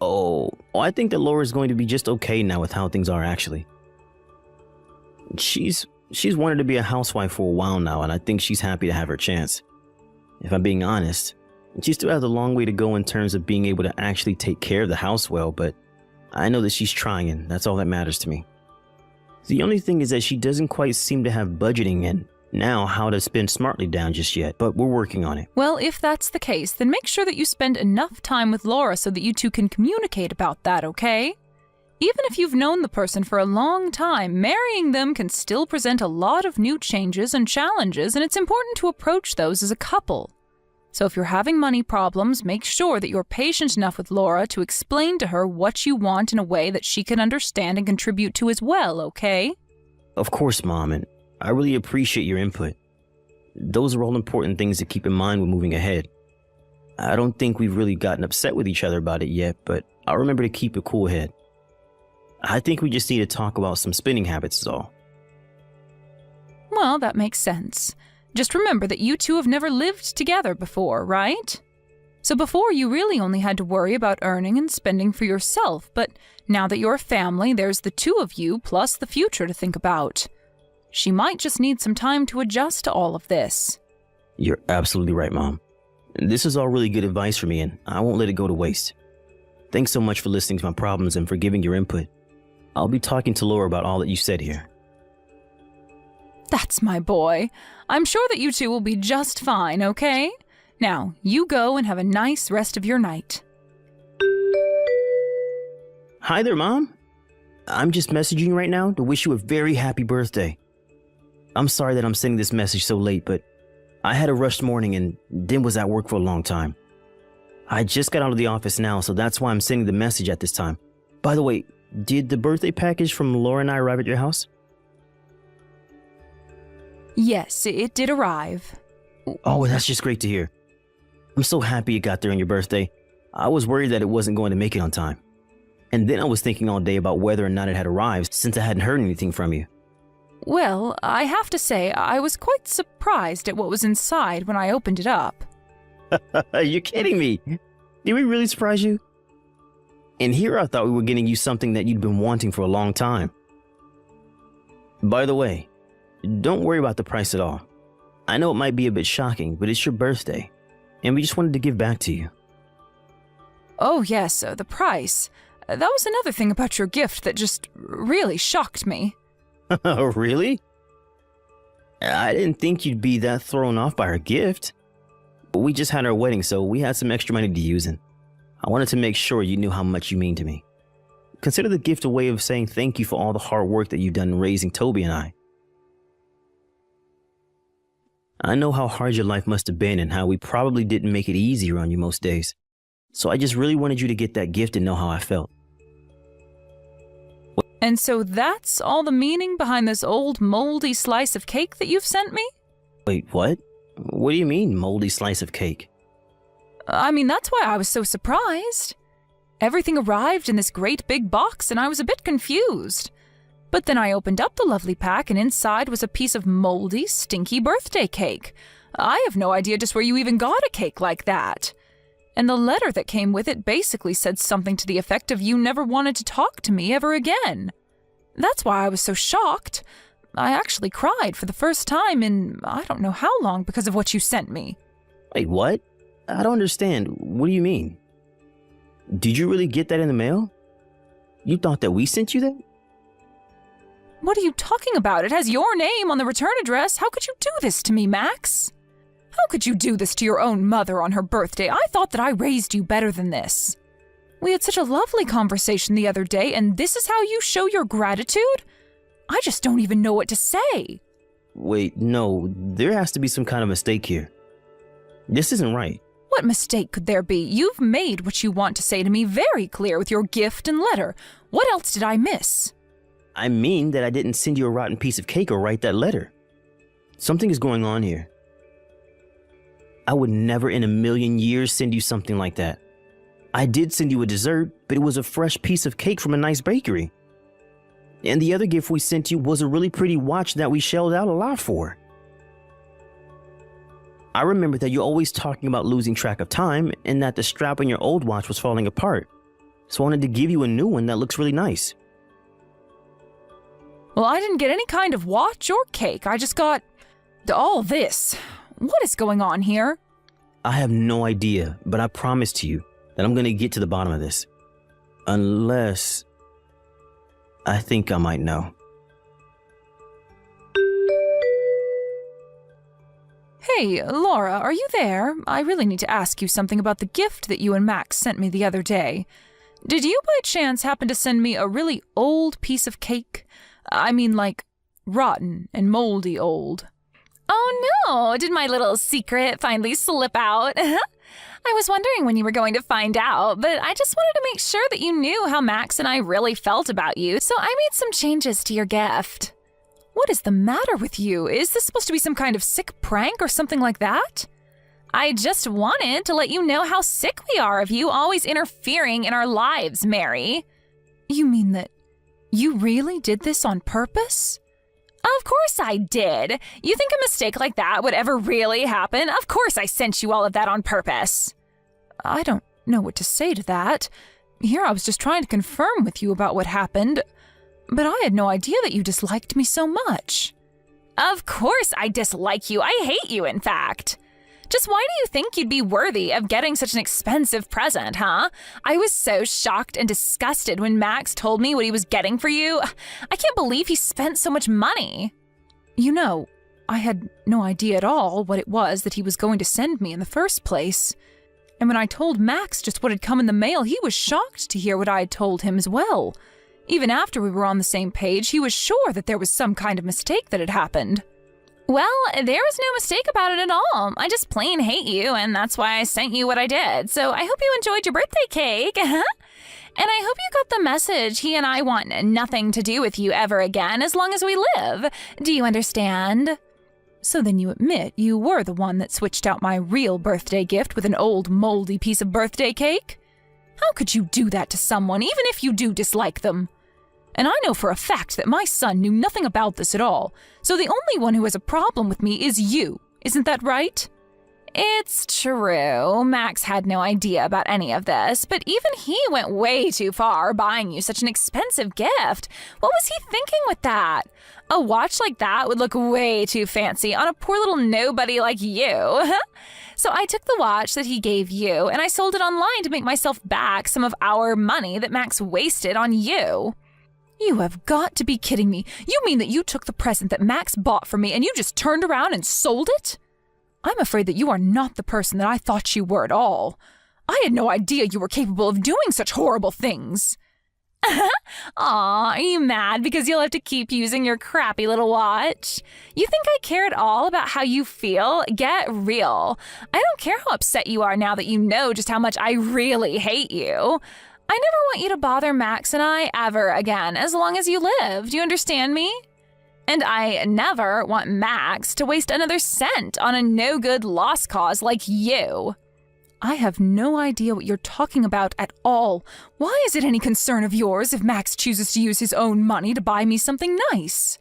Oh, I think that Laura's going to be just okay now with how things are, actually. She's wanted to be a housewife for a while now, and I think she's happy to have her chance. If I'm being honest, she still has a long way to go in terms of being able to actually take care of the house well, but I know that she's trying, and that's all that matters to me. The only thing is that she doesn't quite seem to have budgeting and now how to spend smartly down just yet, but we're working on it. Well, if that's the case, then make sure that you spend enough time with Laura so that you two can communicate about that, okay? Even if you've known the person for a long time, marrying them can still present a lot of new changes and challenges, and it's important to approach those as a couple. So if you're having money problems, make sure that you're patient enough with Laura to explain to her what you want in a way that she can understand and contribute to as well, okay? Of course, Mom, and I really appreciate your input. Those are all important things to keep in mind when moving ahead. I don't think we've really gotten upset with each other about it yet, but I'll remember to keep a cool head. I think we just need to talk about some spending habits is all. Well, that makes sense. Just remember that you two have never lived together before, right? So before you really only had to worry about earning and spending for yourself, but now that you're a family, there's the two of you plus the future to think about. She might just need some time to adjust to all of this. You're absolutely right, Mom. This is all really good advice for me, and I won't let it go to waste. Thanks so much for listening to my problems and for giving your input. I'll be talking to Laura about all that you said here. That's my boy. I'm sure that you two will be just fine, okay? Now, you go and have a nice rest of your night. Hi there, Mom. I'm just messaging you right now to wish you a very happy birthday. I'm sorry that I'm sending this message so late, but I had a rushed morning and then was at work for a long time. I just got out of the office now, so that's why I'm sending the message at this time. By the way, did the birthday package from Laura and I arrive at your house? Yes, it did arrive. Oh, that's just great to hear. I'm so happy it got there on your birthday. I was worried that it wasn't going to make it on time. And then I was thinking all day about whether or not it had arrived since I hadn't heard anything from you. Well, I have to say, I was quite surprised at what was inside when I opened it up. You're kidding me. Did we really surprise you? And here I thought we were getting you something that you'd been wanting for a long time. By the way, don't worry about the price at all. I know it might be a bit shocking, but it's your birthday, and we just wanted to give back to you. Oh yes, the price. That was another thing about your gift that just really shocked me. Really? I didn't think you'd be that thrown off by our gift. We just had our wedding, so we had some extra money to use, and I wanted to make sure you knew how much you mean to me. Consider the gift a way of saying thank you for all the hard work that you've done in raising Toby and I. I know how hard your life must have been and how we probably didn't make it easier on you most days. So I just really wanted you to get that gift and know how I felt. And so that's all the meaning behind this old moldy slice of cake that you've sent me? Wait, what? What do you mean, moldy slice of cake? I mean, that's why I was so surprised. Everything arrived in this great big box and I was a bit confused. But then I opened up the lovely pack and inside was a piece of moldy, stinky birthday cake. I have no idea just where you even got a cake like that. And the letter that came with it basically said something to the effect of you never wanted to talk to me ever again. That's why I was so shocked. I actually cried for the first time in I don't know how long because of what you sent me. Wait, what? I don't understand. What do you mean? Did you really get that in the mail? You thought that we sent you that? What are you talking about? It has your name on the return address. How could you do this to me, Max? How could you do this to your own mother on her birthday? I thought that I raised you better than this. We had such a lovely conversation the other day, and this is how you show your gratitude? I just don't even know what to say. Wait, no, there has to be some kind of mistake here. This isn't right. What mistake could there be? You've made what you want to say to me very clear with your gift and letter. What else did I miss? I mean that I didn't send you a rotten piece of cake or write that letter. Something is going on here. I would never in a million years send you something like that. I did send you a dessert, but it was a fresh piece of cake from a nice bakery. And the other gift we sent you was a really pretty watch that we shelled out a lot for. I remember that you're always talking about losing track of time and that the strap on your old watch was falling apart. So I wanted to give you a new one that looks really nice. Well, I didn't get any kind of watch or cake. I just got all this. What is going on here? I have no idea, but I promise to you that I'm going to get to the bottom of this. Unless I think I might know. Hey, Laura, are you there? I really need to ask you something about the gift that you and Max sent me the other day. Did you by chance happen to send me a really old piece of cake? I mean, like, rotten and moldy old. Oh, Oh no, did my little secret finally slip out? I was wondering when you were going to find out, but I just wanted to make sure that you knew how Max and I really felt about you, so I made some changes to your gift. What is the matter with you? Is this supposed to be some kind of sick prank or something like that? I just wanted to let you know how sick we are of you always interfering in our lives, Mary. You mean that you really did this on purpose? Of course I did. You think a mistake like that would ever really happen? Of course I sent you all of that on purpose. I don't know what to say to that. Here I was just trying to confirm with you about what happened, but I had no idea that you disliked me so much. Of course I dislike you. I hate you, in fact. Just why do you think you'd be worthy of getting such an expensive present, huh? I was so shocked and disgusted when Max told me what he was getting for you. I can't believe he spent so much money. You know, I had no idea at all what it was that he was going to send me in the first place. And when I told Max just what had come in the mail, he was shocked to hear what I had told him as well. Even after we were on the same page, he was sure that there was some kind of mistake that had happened. Well, there was no mistake about it at all. I just plain hate you, and that's why I sent you what I did. So I hope you enjoyed your birthday cake. And I hope you got the message. He and I want nothing to do with you ever again as long as we live. Do you understand? So then you admit you were the one that switched out my real birthday gift with an old moldy piece of birthday cake? How could you do that to someone, even if you do dislike them? And I know for a fact that my son knew nothing about this at all, so the only one who has a problem with me is you. Isn't that right? It's true. Max had no idea about any of this, but even he went way too far buying you such an expensive gift. What was he thinking with that? A watch like that would look way too fancy on a poor little nobody like you. So I took the watch that he gave you and I sold it online to make myself back some of our money that Max wasted on you. You have got to be kidding me. You mean that you took the present that Max bought for me and you just turned around and sold it? I'm afraid that you are not the person that I thought you were at all. I had no idea you were capable of doing such horrible things. Aw, are you mad because you'll have to keep using your crappy little watch? You think I care at all about how you feel? Get real. I don't care how upset you are now that you know just how much I really hate you. I never want you to bother Max and I ever again, as long as you live. Do you understand me? And I never want Max to waste another cent on a no-good lost cause like you. I have no idea what you're talking about at all. Why is it any concern of yours if Max chooses to use his own money to buy me something nice?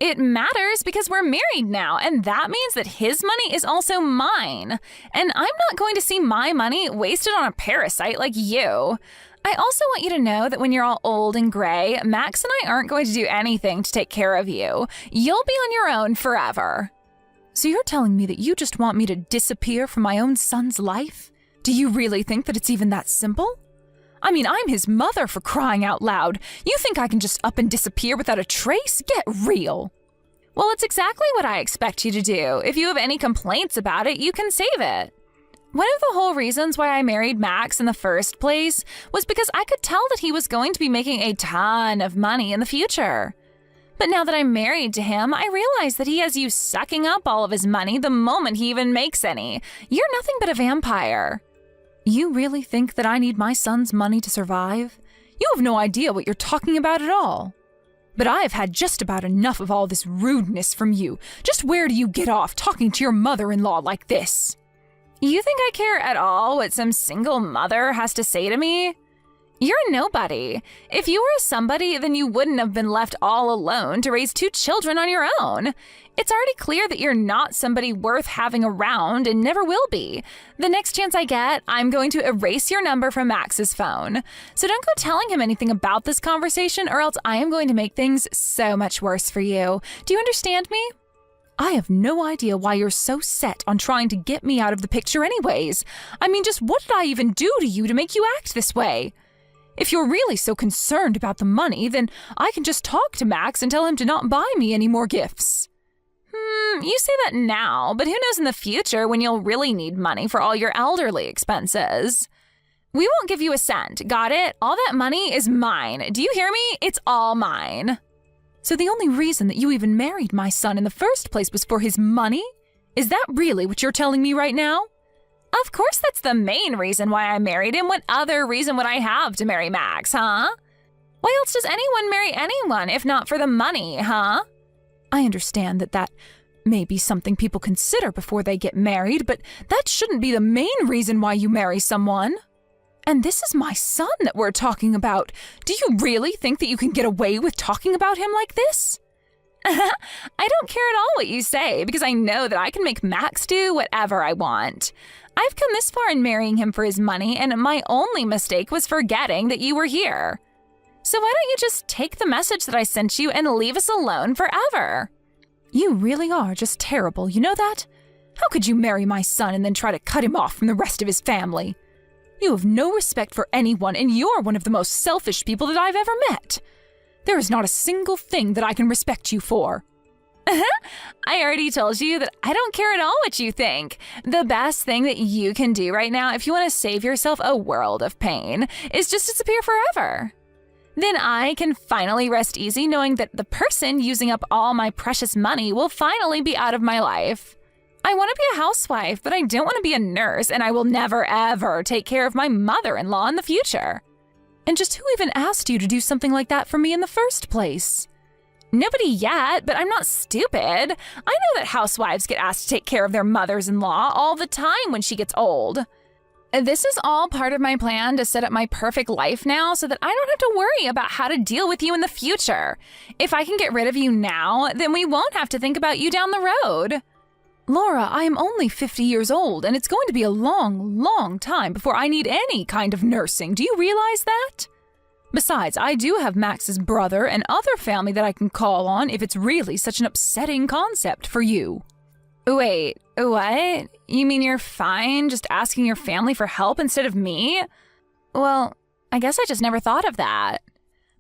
It matters because we're married now, and that means that his money is also mine. And I'm not going to see my money wasted on a parasite like you. I also want you to know that when you're all old and gray, Max and I aren't going to do anything to take care of you. You'll be on your own forever. So you're telling me that you just want me to disappear from my own son's life? Do you really think that it's even that simple? I mean, I'm his mother, for crying out loud. You think I can just up and disappear without a trace? Get real. Well, it's exactly what I expect you to do. If you have any complaints about it, you can save it. One of the whole reasons why I married Max in the first place was because I could tell that he was going to be making a ton of money in the future. But now that I'm married to him, I realize that he has you sucking up all of his money the moment he even makes any. You're nothing but a vampire. You really think that I need my son's money to survive? You have no idea what you're talking about at all. But I have had just about enough of all this rudeness from you. Just where do you get off talking to your mother-in-law like this? You think I care at all what some single mother has to say to me? You're a nobody. If you were a somebody, then you wouldn't have been left all alone to raise 2 children on your own. It's already clear that you're not somebody worth having around and never will be. The next chance I get, I'm going to erase your number from Max's phone. So don't go telling him anything about this conversation or else I am going to make things so much worse for you. Do you understand me? I have no idea why you're so set on trying to get me out of the picture anyways. I mean, just what did I even do to you to make you act this way? If you're really so concerned about the money, then I can just talk to Max and tell him to not buy me any more gifts. You say that now, but who knows in the future when you'll really need money for all your elderly expenses. We won't give you a cent, got it? All that money is mine. Do you hear me? It's all mine. So the only reason that you even married my son in the first place was for his money? Is that really what you're telling me right now? Of course that's the main reason why I married him. What other reason would I have to marry Max, huh? Why else does anyone marry anyone if not for the money, huh? I understand that may be something people consider before they get married, but that shouldn't be the main reason why you marry someone. And this is my son that we're talking about. Do you really think that you can get away with talking about him like this? I don't care at all what you say, because I know that I can make Max do whatever I want. I've come this far in marrying him for his money, and my only mistake was forgetting that you were here. So why don't you just take the message that I sent you and leave us alone forever? You really are just terrible, you know that? How could you marry my son and then try to cut him off from the rest of his family? You have no respect for anyone, and you're one of the most selfish people that I've ever met. There is not a single thing that I can respect you for. I already told you that I don't care at all what you think. The best thing that you can do right now, if you want to save yourself a world of pain, is just disappear forever. Then I can finally rest easy knowing that the person using up all my precious money will finally be out of my life. I want to be a housewife, but I don't want to be a nurse, and I will never, ever take care of my mother-in-law in the future. And just who even asked you to do something like that for me in the first place? Nobody yet, but I'm not stupid. I know that housewives get asked to take care of their mothers-in-law all the time when she gets old. This is all part of my plan to set up my perfect life now so that I don't have to worry about how to deal with you in the future. If I can get rid of you now, then we won't have to think about you down the road. Laura, I am only 50 years old, and it's going to be a long, long time before I need any kind of nursing. Do you realize that? Besides, I do have Max's brother and other family that I can call on if it's really such an upsetting concept for you. Wait, what? You mean you're fine just asking your family for help instead of me? Well, I guess I just never thought of that.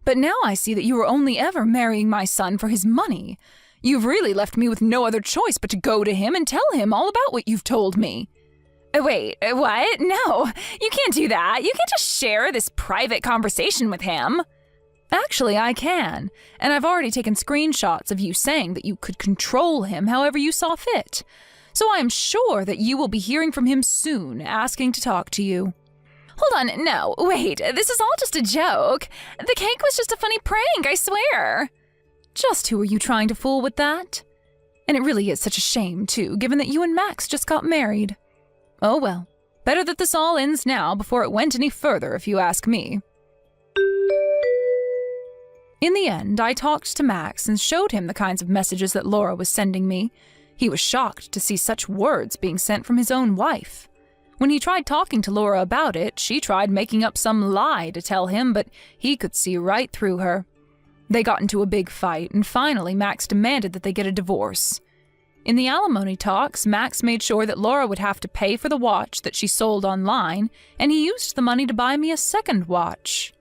But now I see that you were only ever marrying my son for his money. You've really left me with no other choice but to go to him and tell him all about what you've told me. Wait, what? No, you can't do that. You can't just share this private conversation with him. Actually, I can, and I've already taken screenshots of you saying that you could control him however you saw fit. So I am sure that you will be hearing from him soon, asking to talk to you. Hold on, no, wait, this is all just a joke. The cake was just a funny prank, I swear. Just who are you trying to fool with that? And it really is such a shame, too, given that you and Max just got married. Oh well, better that this all ends now before it went any further, if you ask me. In the end, I talked to Max and showed him the kinds of messages that Laura was sending me. He was shocked to see such words being sent from his own wife. When he tried talking to Laura about it, she tried making up some lie to tell him, but he could see right through her. They got into a big fight, and finally Max demanded that they get a divorce. In the alimony talks, Max made sure that Laura would have to pay for the watch that she sold online, and he used the money to buy me a second watch.